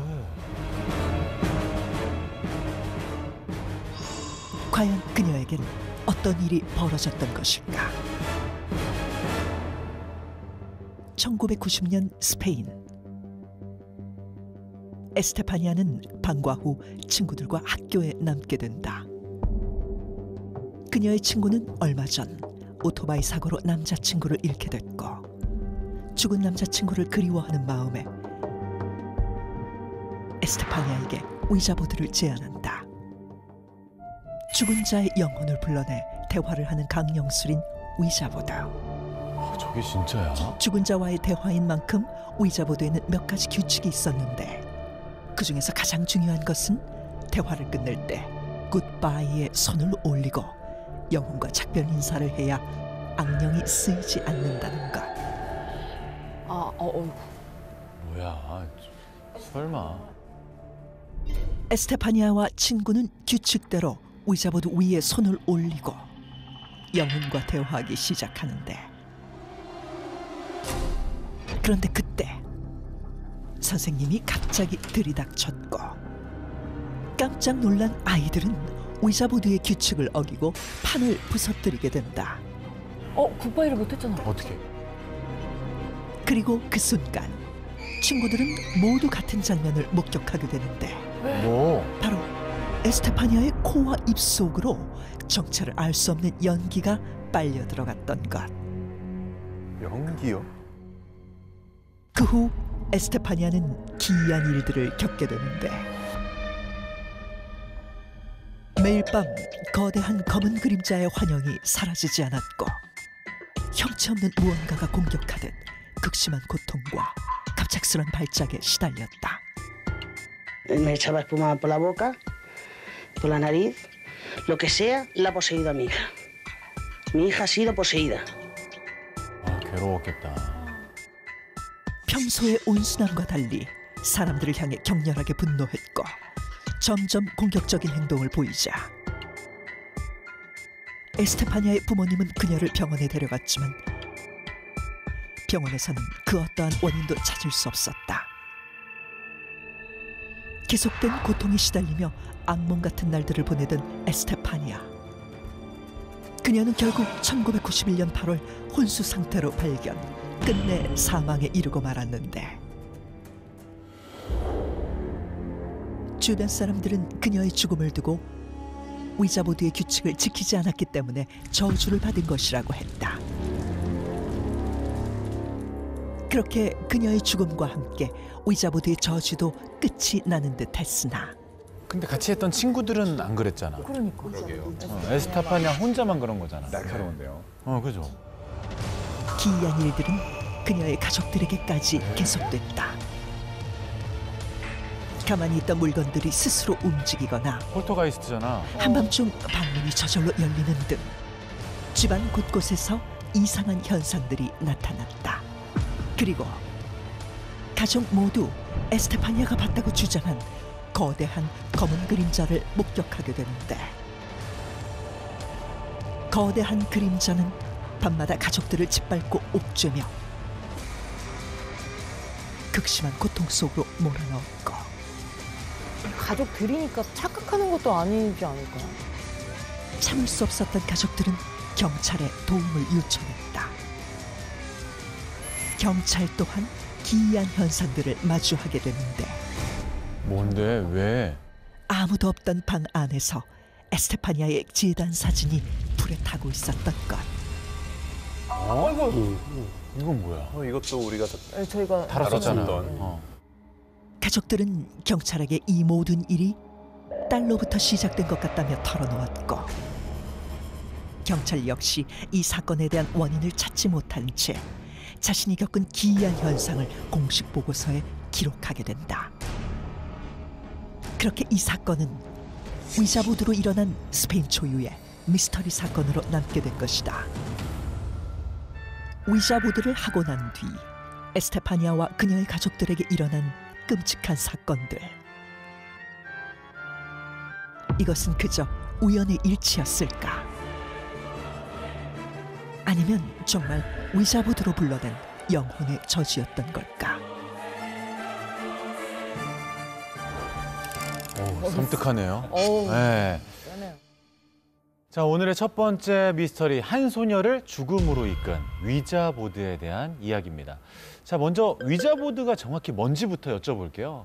과연 그녀에겐 어떤 일이 벌어졌던 것일까? 1990년 스페인. 에스테파니아는 방과 후 친구들과 학교에 남게 된다. 그녀의 친구는 얼마 전 오토바이 사고로 남자친구를 잃게 됐고 죽은 남자친구를 그리워하는 마음에 에스테파니아에게 위자보드를 제안한다. 죽은 자의 영혼을 불러내 대화를 하는 강령술인 위자보드. 저게 진짜야? 죽은 자와의 대화인 만큼 위자보드에는 몇 가지 규칙이 있었는데 그 중에서 가장 중요한 것은 대화를 끝낼 때 굿바이에 손을 올리고 영혼과 작별 인사를 해야 악령이 쓰이지 않는다는 것. 뭐야? 설마? 에스테파니아와 친구는 규칙대로 위자보드 위에 손을 올리고 영혼과 대화하기 시작하는데 그런데 그때 선생님이 갑자기 들이닥쳤고 깜짝 놀란 아이들은 위자보드의 규칙을 어기고 판을 부서뜨리게 된다. 굿바이를 못했잖아. 어떻게? 그리고 그 순간 친구들은 모두 같은 장면을 목격하게 되는데 뭐? 바로 에스테파니아의 코와 입 속으로 정체를 알 수 없는 연기가 빨려 들어갔던 것. 연기요? 그 후 에스테파니아는 기이한 일들을 겪게 되는데 매일 밤 거대한 검은 그림자의 환영이 사라지지 않았고 형체 없는 무언가가 공격하듯 극심한 고통과 갑작스런 발작에 시달렸다. Me echaba espuma por la boca, por la nariz, lo que sea, la ha poseído a mi hija. Mi hija ha sido poseída. 괴로웠겠다. 평소의 온순함과 달리 사람들을 향해 격렬하게 분노했고 점점 공격적인 행동을 보이자 에스테파니아의 부모님은 그녀를 병원에 데려갔지만 병원에서는 그 어떠한 원인도 찾을 수 없었다. 계속된 고통에 시달리며 악몽 같은 날들을 보내던 에스테파니아. 그녀는 결국 1991년 8월 혼수 상태로 발견, 끝내 사망에 이르고 말았는데 주변 사람들은 그녀의 죽음을 두고 위자보드의 규칙을 지키지 않았기 때문에 저주를 받은 것이라고 했다. 그렇게 그녀의 죽음과 함께 위자보드의 저주도 끝이 나는 듯 했으나 근데 같이 했던 친구들은 안 그랬잖아. 그러니까. 그러게요. 에스테파니아 혼자만 그런 거잖아. 날카로운데요. 그죠. 기이한 일들은 그녀의 가족들에게까지 계속됐다. 가만히 있던 물건들이 스스로 움직이거나 폴터가이스트잖아. 한밤중 방문이 저절로 열리는 등 집안 곳곳에서 이상한 현상들이 나타났다. 그리고 가족 모두 에스테파니아가 봤다고 주장한 거대한 검은 그림자를 목격하게 되는데 거대한 그림자는 밤마다 가족들을 짓밟고 옥죄며 극심한 고통 속으로 몰아넣었고 가족들이니까 착각하는 것도 아니지 않을까요? 참을 수 없었던 가족들은 경찰에 도움을 요청했다. 경찰 또한 기이한 현상들을 마주하게 되는데 뭔데? 왜? 아무도 없던 방 안에서 에스테파니아의 제단 사진이 불에 타고 있었던 것. 이건 뭐야? 이것도 우리가 저희가 다뤘었잖아. 가족들은 경찰에게 이 모든 일이 딸로부터 시작된 것 같다며 털어놓았고 경찰 역시 이 사건에 대한 원인을 찾지 못한 채 자신이 겪은 기이한 현상을 공식 보고서에 기록하게 된다. 그렇게 이 사건은 위자보드로 일어난 스페인 초유의 미스터리 사건으로 남게 된 것이다. 위자보드를 하고 난 뒤 에스테파니아와 그녀의 가족들에게 일어난 끔찍한 사건들. 이것은 그저 우연의 일치였을까? 아니면 정말 위자보드로 불러낸 영혼의 저주였던 걸까? 섬뜩하네요. 네. 자, 오늘의 첫 번째 미스터리, 한 소녀를 죽음으로 이끈 위자보드에 대한 이야기입니다. 자, 먼저 위자보드가 정확히 뭔지부터 여쭤볼게요.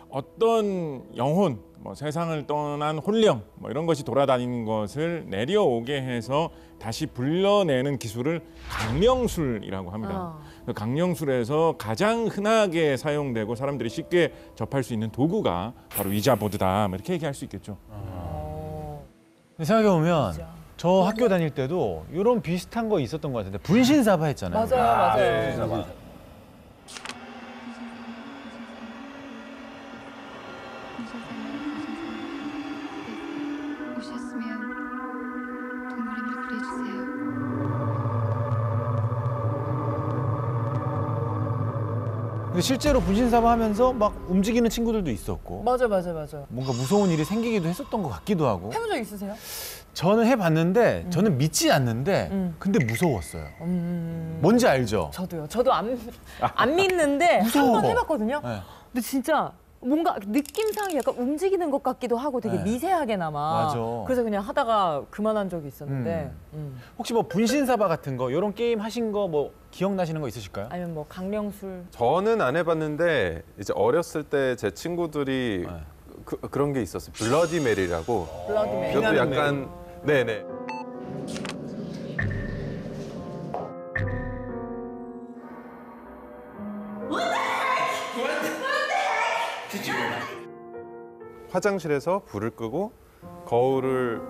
어떤 영혼, 세상을 떠난 혼령 이런 것이 돌아다니는 것을 내려오게 해서 다시 불러내는 기술을 강령술이라고 합니다. 그 강령술에서 가장 흔하게 사용되고 사람들이 쉽게 접할 수 있는 도구가 바로 위자보드다, 이렇게 얘기할 수 있겠죠. 생각해보면 저 학교 다닐 때도 이런 비슷한 거 있었던 것 같은데 분신사바 했잖아요. 맞아요. 분신사바. 근데 실제로 분신사바 하면서 막 움직이는 친구들도 있었고 맞아. 뭔가 무서운 일이 생기기도 했었던 것 같기도 하고. 해본 적 있으세요? 저는 해봤는데 저는 믿지 않는데 근데 무서웠어요. 뭔지 알죠? 저도요. 저도 안 믿는데 무서워. 한번 해봤거든요. 네. 근데 진짜 뭔가 느낌상 약간 움직이는 것 같기도 하고 되게 네. 미세하게나마. 맞아. 그래서 그냥 하다가 그만한 적이 있었는데. 혹시 뭐 분신사바 같은 거 이런 게임 하신 거 뭐 기억나시는 거 있으실까요? 아니면 뭐 강령술. 저는 안 해봤는데 이제 어렸을 때 제 친구들이 그런 게 있었어요. 블러디 메리라고. 블러디 메리. 그것도 약간 네네. 화장실에서 불을 끄고 거울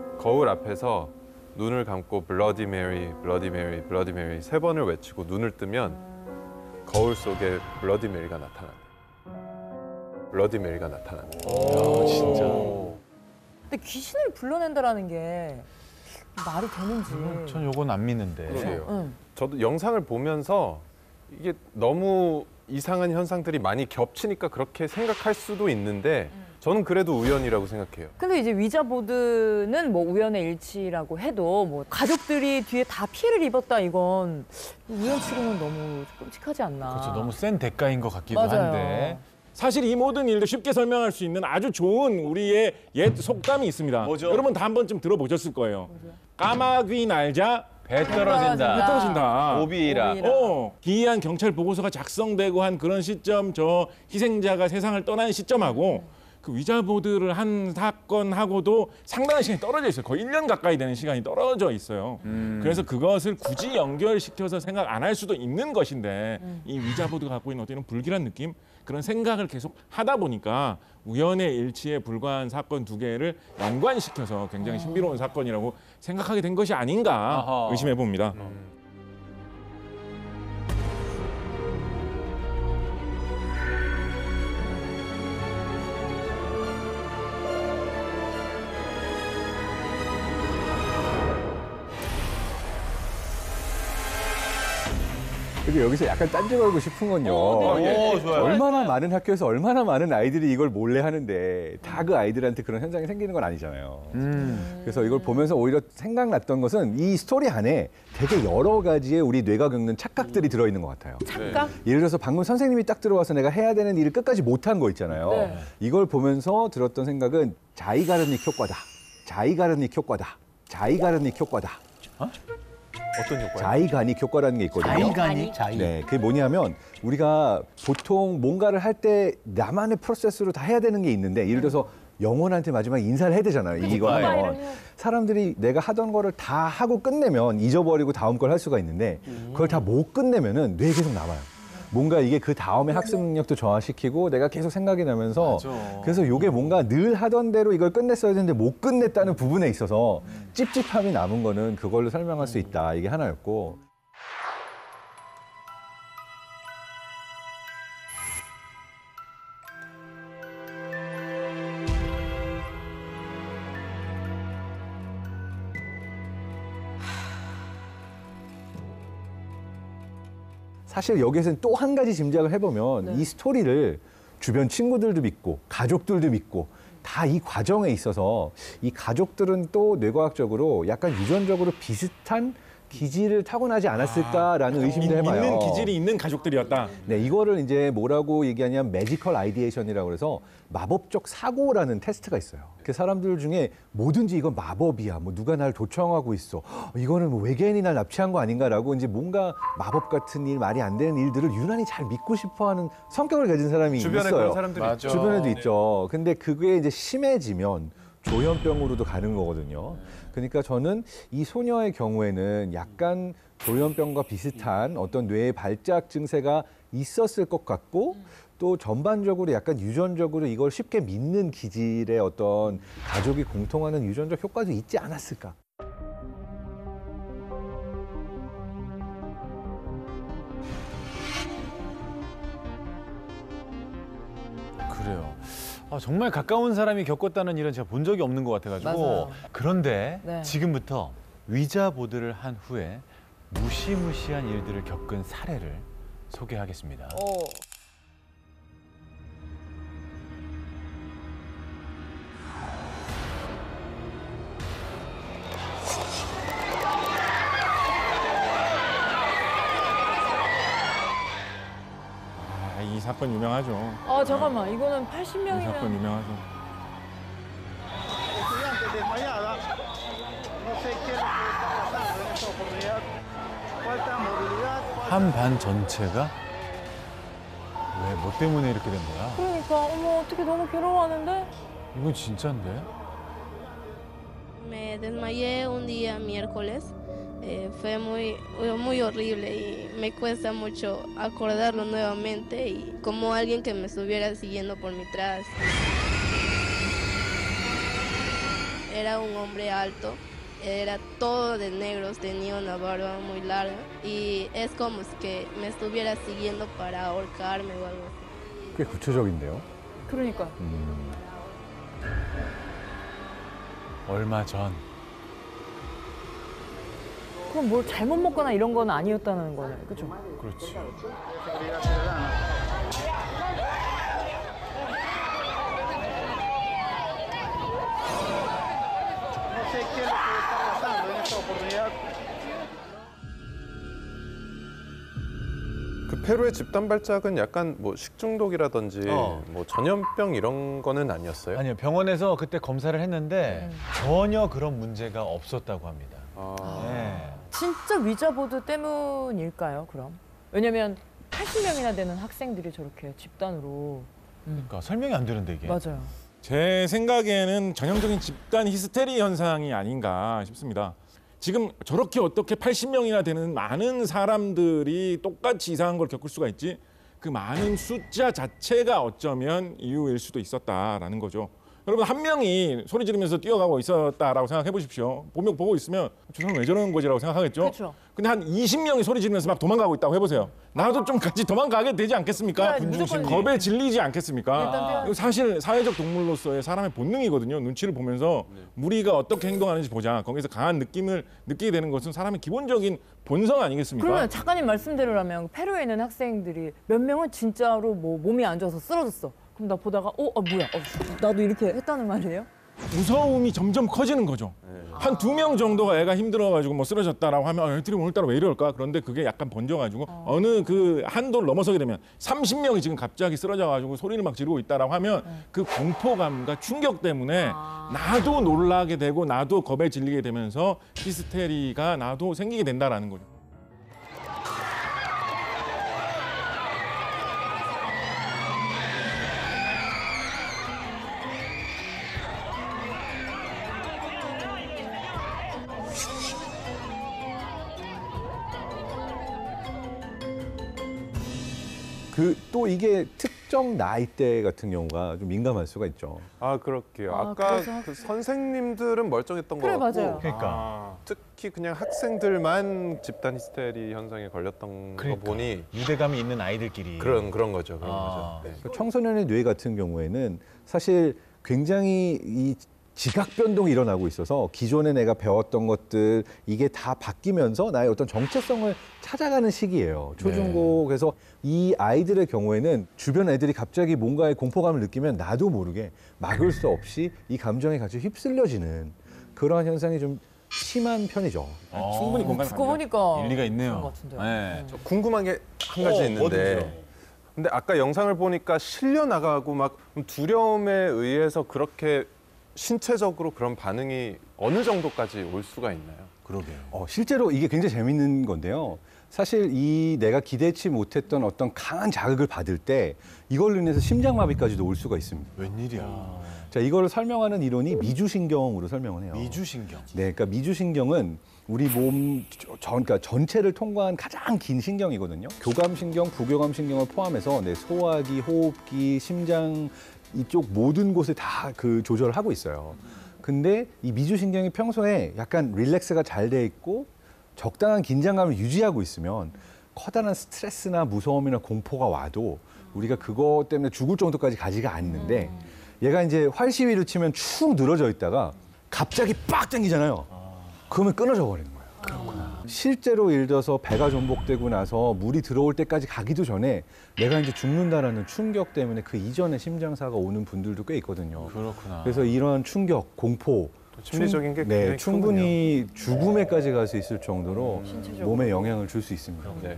앞에서 눈을 감고 블러디 메리, 블러디 메리, 블러디 메리 3번을 외치고 눈을 뜨면 거울 속에 블러디 메리가 나타난다. 블러디 메리가 나타난다. 진짜. 근데 귀신을 불러낸다라는 게 말이 되는지. 전 요건 안 믿는데. 그러게요. 저도 영상을 보면서 이게 너무 이상한 현상들이 많이 겹치니까 그렇게 생각할 수도 있는데 저는 그래도 우연이라고 생각해요. 근데 이제 위자보드는 뭐 우연의 일치라고 해도 뭐 가족들이 뒤에 다 피해를 입었다 이건 우연치고는 너무 끔찍하지 않나. 그렇죠. 너무 센 대가인 것 같기도 맞아요. 한데. 사실 이 모든 일도 쉽게 설명할 수 있는 아주 좋은 우리의 옛 속담이 있습니다. 뭐죠? 여러분 다 한 번쯤 들어보셨을 거예요. 까마귀 날자 배 떨어진다. 배 떨어진다. 오비라. 기이한 경찰 보고서가 작성되고 한 그런 시점, 저 희생자가 세상을 떠나는 시점하고 그 위자보드를 한 사건하고도 상당한 시간이 떨어져 있어요. 거의 1년 가까이 되는 시간이 떨어져 있어요. 그래서 그것을 굳이 연결시켜서 생각 안 할 수도 있는 것인데 이 위자보드가 갖고 있는 어떤 불길한 느낌, 그런 생각을 계속 하다 보니까 우연의 일치에 불과한 사건 2개를 연관시켜서 굉장히 신비로운 사건이라고 생각하게 된 것이 아닌가 의심해 봅니다. 근데 여기서 약간 딴지 걸고 싶은 건요. 좋아요. 얼마나 많은 학교에서 얼마나 많은 아이들이 이걸 몰래 하는데 다 그 아이들한테 그런 현상이 생기는 건 아니잖아요. 그래서 이걸 보면서 오히려 생각났던 것은 이 스토리 안에 되게 여러 가지의 우리 뇌가 겪는 착각들이 들어있는 것 같아요. 착각? 예를 들어서 방금 선생님이 딱 들어와서 내가 해야 되는 일을 끝까지 못한 거 있잖아요. 네. 이걸 보면서 들었던 생각은 자이가르닉 효과다. 자이가르닉 효과다. 자이가르닉 효과다. 어떤 효과요? 자이가닉 효과라는 게 있거든요. 자이. 네, 그게 뭐냐면 우리가 보통 뭔가를 할 때 나만의 프로세스로 다 해야 되는 게 있는데 예를 들어서 영혼한테 마지막에 인사를 해야 되잖아요. 이거 하면 사람들이 내가 하던 거를 다 하고 끝내면 잊어버리고 다음 걸 할 수가 있는데 그걸 다 못 끝내면은 뇌에 계속 남아요. 뭔가 이게 그 다음에 학습 능력도 저하시키고 내가 계속 생각이 나면서 그래서 이게 뭔가 늘 하던 대로 이걸 끝냈어야 되는데 못 끝냈다는 부분에 있어서 찝찝함이 남은 거는 그걸로 설명할 수 있다. 이게 하나였고. 사실 여기에서는 또 한 가지 짐작을 해보면 이 스토리를 주변 친구들도 믿고 가족들도 믿고 다 이 과정에 있어서 이 가족들은 또 뇌과학적으로 약간 유전적으로 비슷한 기질을 타고나지 않았을까라는 의심도 해봐요. 있는 기질이 있는 가족들이었다. 네, 이거를 이제 뭐라고 얘기하냐면 매지컬 아이디에이션이라고 해서 마법적 사고라는 테스트가 있어요. 그 사람들 중에 뭐든지 이건 마법이야, 뭐 누가 날 도청하고 있어, 이거는 뭐 외계인이 날 납치한 거 아닌가라고 이제 뭔가 마법 같은 일, 말이 안 되는 일들을 유난히 잘 믿고 싶어하는 성격을 가진 사람이 주변에 있어요. 그런 사람들이 있죠. 주변에도 있죠. 근데 그게 이제 심해지면 조현병으로도 가는 거거든요. 그러니까 저는 이 소녀의 경우에는 약간 조현병과 비슷한 어떤 뇌의 발작 증세가 있었을 것 같고 또 전반적으로 약간 유전적으로 이걸 쉽게 믿는 기질의 어떤 가족이 공통하는 유전적 효과도 있지 않았을까. 그래요. 정말 가까운 사람이 겪었다는 일은 제가 본 적이 없는 것 같아가지고. 맞아요. 그런데 네. 지금부터 위자보드를 한 후에 무시무시한 일들을 겪은 사례를 소개하겠습니다. 이 사건 유명하죠. 잠깐만. 이거는 이 80명이면 사건 유명하죠. 한 반 전체가 왜 뭐 때문에 이렇게 된 거야? 그러니까 어머 어떻게 너무 괴로워하는데? 이건 진짜인데? Me desmayé un día miércoles. Fue muy horrible y me cuesta mucho acordarlo nuevamente y como alguien que me estuviera siguiendo por detrás. Era un hombre alto, era todo de negros, tenía una barba muy larga y es como que me estuviera siguiendo para ahorcarme o algo así. 꽤 구체적인데요. 그러니까. 얼마 전. 그럼 뭘 잘못 먹거나 이런 건 아니었다는 거네. 그죠? 그렇지. 그 페루의 집단 발작은 약간 뭐 식중독이라든지 뭐 전염병 이런 거는 아니었어요? 아니요, 병원에서 그때 검사를 했는데 전혀 그런 문제가 없었다고 합니다. 네. 진짜 위자보드 때문일까요, 그럼? 왜냐면 80명이나 되는 학생들이 저렇게 집단으로. 그러니까 설명이 안 되는데 이게. 맞아요. 제 생각에는 전형적인 집단 히스테리 현상이 아닌가 싶습니다. 지금 저렇게 어떻게 80명이나 되는 많은 사람들이 똑같이 이상한 걸 겪을 수가 있지? 그 많은 숫자 자체가 어쩌면 이유일 수도 있었다라는 거죠. 여러분 한 명이 소리 지르면서 뛰어가고 있었다라고 생각해 보십시오. 보고 있으면 저 사람 왜 저러는 거지라고 생각하겠죠. 그렇죠. 근데 한 20명이 소리 지르면서 막 도망가고 있다고 해보세요. 나도 좀 같이 도망가게 되지 않겠습니까? 겁에 질리지 않겠습니까? 사실 사회적 동물로서의 사람의 본능이거든요. 눈치를 보면서 무리가 어떻게 행동하는지 보자. 거기서 강한 느낌을 느끼게 되는 것은 사람의 기본적인 본성 아니겠습니까? 그러면 작가님 말씀대로라면 페루에 있는 학생들이 몇 명은 진짜로 뭐 몸이 안 좋아서 쓰러졌어. 그럼 나 보다가 뭐야? 나도 이렇게 했다는 말이에요? 무서움이 점점 커지는 거죠. 한 2명 정도가 애가 힘들어가지고 뭐 쓰러졌다라고 하면 애들이 오늘따라 왜 이럴까? 그런데 그게 약간 번져가지고 어느 그 한도를 넘어서게 되면 30명이 지금 갑자기 쓰러져가지고 소리를 막 지르고 있다라고 하면 그 공포감과 충격 때문에 나도 놀라게 되고 나도 겁에 질리게 되면서 히스테리가 나도 생기게 된다라는 거죠. 또 이게 특정 나이대 같은 경우가 좀 민감할 수가 있죠. 아 그렇게요. 아까 그래서? 그 선생님들은 멀쩡했던 것 그래, 같고 맞아요. 그러니까 특히 그냥 학생들만 집단 히스테리 현상에 걸렸던 거 보니 유대감이 있는 아이들끼리 그런 거죠. 그런 거죠. 네. 그러니까 청소년의 뇌 같은 경우에는 사실 굉장히 이 지각 변동이 일어나고 있어서 기존에 내가 배웠던 것들 이게 다 바뀌면서 나의 어떤 정체성을 찾아가는 시기예요. 초중고. 그래서 이 아이들의 경우에는 주변 애들이 갑자기 뭔가의 공포감을 느끼면 나도 모르게 막을 수 없이 이 감정에 같이 휩쓸려지는 그러한 현상이 좀 심한 편이죠. 충분히 공감이 듣고 보니까 일리가 있네요. 것 같은데요. 네. 저 궁금한 게 한 가지 있는데 근데 아까 영상을 보니까 실려 나가고 막 두려움에 의해서 그렇게 신체적으로 그런 반응이 어느 정도까지 올 수가 있나요? 그러게요. 실제로 이게 굉장히 재밌는 건데요. 사실 이 내가 기대치 못했던 어떤 강한 자극을 받을 때 이걸로 인해서 심장마비까지도 올 수가 있습니다. 웬일이야. 자, 이거를 설명하는 이론이 미주신경으로 설명을 해요. 미주신경. 네, 그러니까 미주신경은 우리 몸 그러니까 전체를 통과한 가장 긴 신경이거든요. 교감신경, 부교감신경을 포함해서 소화기, 호흡기, 심장 이쪽 모든 곳에 다 그 조절을 하고 있어요. 근데 이 미주신경이 평소에 약간 릴렉스가 잘 돼 있고 적당한 긴장감을 유지하고 있으면 커다란 스트레스나 무서움이나 공포가 와도 우리가 그것 때문에 죽을 정도까지 가지가 않는데 얘가 이제 활시위를 치면 축 늘어져 있다가 갑자기 빡 당기잖아요. 그러면 끊어져 버리는 거예요. 실제로 예를 들어서 배가 전복되고 나서 물이 들어올 때까지 가기도 전에 내가 이제 죽는다라는 충격 때문에 그 이전에 심장사가 오는 분들도 꽤 있거든요. 그렇구나. 그래서 이런 충격, 공포, 심리적인 게 굉장히 충분히 죽음에까지 갈 수 있을 정도로 몸에 영향을 줄 수 있습니다. 네.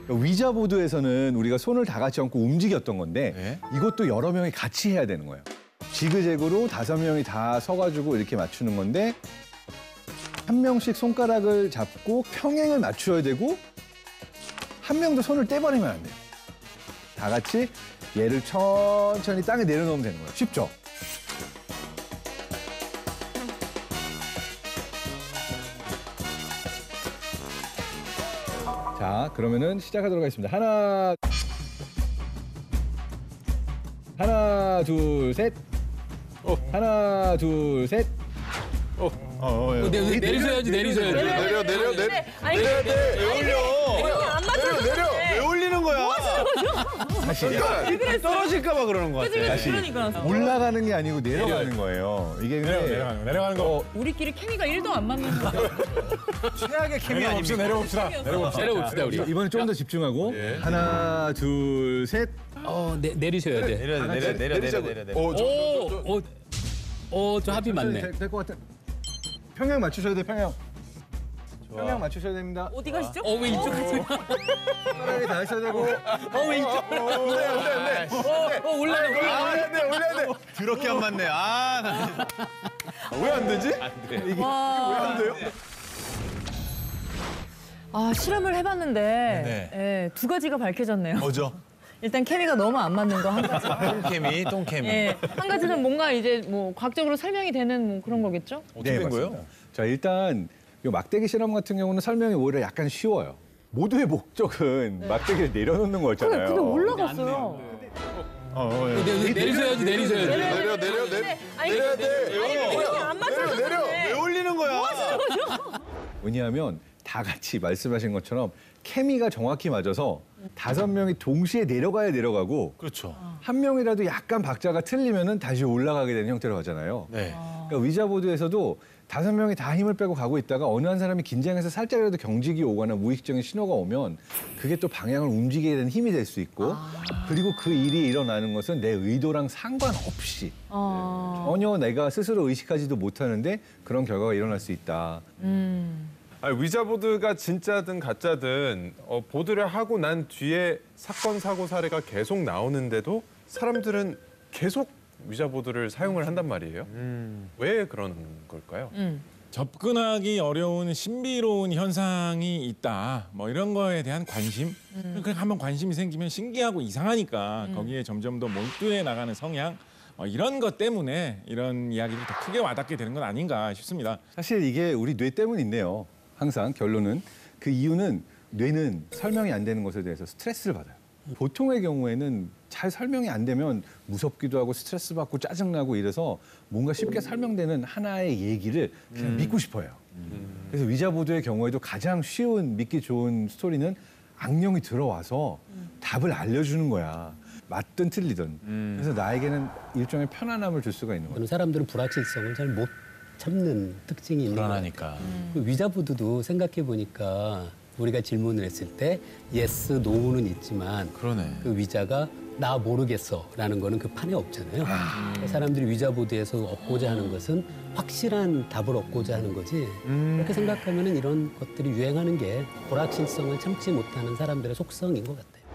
위자보드에서는 우리가 손을 다 같이 얹고 움직였던 건데 이것도 여러 명이 같이 해야 되는 거예요. 지그재그로 5명이 다 서가지고 이렇게 맞추는 건데 한 명씩 손가락을 잡고 평행을 맞춰야 되고 한 명도 손을 떼버리면 안 돼요. 다 같이 얘를 천천히 땅에 내려놓으면 되는 거예요. 쉽죠? 자, 그러면은 시작하도록 하겠습니다. 하나, 둘, 셋. 하나, 둘, 셋. 내리셔야지. 내려. 왜 올리는 거야? 다시. 떨어질까봐 그러는 거 같아. 다시. 그러니까. 올라가는 게 아니고 내려가는 거예요. 이게 근데 내려가는 거. 우리끼리 케미가 1도 안 맞는 거. 최악의 케미 아닙니까? 내려봅시다 우리. 이번에 좀 더 집중하고 하나, 둘, 셋. 내리셔야 돼. 내려. 저 하필 맞네. 될 것 같아. 평양 맞추셔야 돼, 평양. 평양 맞추셔야 됩니다. 어디 가시죠? 왜 이쪽 가세요? 손가락이 다 있어야 되고. 왜 이쪽? 올라야 돼. 올려야 돼. 그렇게 안 맞네. 왜 안 되지? 이게 왜 안 돼요? 실험을 해봤는데 두 가지가 밝혀졌네요. 뭐죠? 일단 케미가 너무 안 맞는 거 한 가지. 똥케미. 예, 한 가지는 뭔가 이제 뭐 과학적으로 설명이 되는 뭐 그런 거겠죠? 어떻게 된 거예요? 맞습니다. 자, 일단 이 막대기 실험 같은 경우는 설명이 오히려 약간 쉬워요. 모두의 목적은 막대기를 내려놓는 거였잖아요. 근데 올라갔어요. 내리셔야지. 내려. 내려야 돼. 안 맞춰서 왜 올리는 거야? 왜냐하면 다 같이 말씀하신 것처럼 케미가 정확히 맞아서 5명이 동시에 내려가고 그렇죠. 한 명이라도 약간 박자가 틀리면은 다시 올라가게 되는 형태로 가잖아요. 네. 그러니까 의자보드에서도 5명이 다 힘을 빼고 가고 있다가 어느 한 사람이 긴장해서 살짝이라도 경직이 오거나 무의식적인 신호가 오면 그게 또 방향을 움직이게 되는 힘이 될 수 있고 그리고 그 일이 일어나는 것은 내 의도랑 상관없이 전혀 내가 스스로 의식하지도 못하는데 그런 결과가 일어날 수 있다. 아니, 위자보드가 진짜든 가짜든 보드를 하고 난 뒤에 사건 사고 사례가 계속 나오는데도 사람들은 계속 위자보드를 사용을 한단 말이에요. 왜 그런 걸까요? 접근하기 어려운 신비로운 현상이 있다. 뭐 이런 거에 대한 관심. 그러니까 한번 관심이 생기면 신기하고 이상하니까 거기에 점점 더 몰두해 나가는 성향. 이런 것 때문에 이런 이야기들이 더 크게 와닿게 되는 건 아닌가 싶습니다. 사실 이게 우리 뇌 때문인데요. 항상 결론은 그 이유는 뇌는 설명이 안 되는 것에 대해서 스트레스를 받아요. 보통의 경우에는 잘 설명이 안 되면 무섭기도 하고 스트레스 받고 짜증나고 이래서 뭔가 쉽게 설명되는 하나의 얘기를 그냥 믿고 싶어요. 그래서 위자보드의 경우에도 가장 쉬운 믿기 좋은 스토리는 악령이 들어와서 답을 알려주는 거야. 맞든 틀리든. 그래서 나에게는 일종의 편안함을 줄 수가 있는 거예요. 사람들은 불확실성을 잘 못 참는 특징이 있는 불안하니까. 그 위자보드도 생각해 보니까 우리가 질문을 했을 때 예스, 노는 있지만 그러네. 그 위자가 나 모르겠어라는 거는 그 판에 없잖아요. 사람들이 위자보드에서 얻고자 하는 것은 확실한 답을 얻고자 하는 거지. 그렇게 생각하면 이런 것들이 유행하는 게 불확실성을 참지 못하는 사람들의 속성인 것 같아요.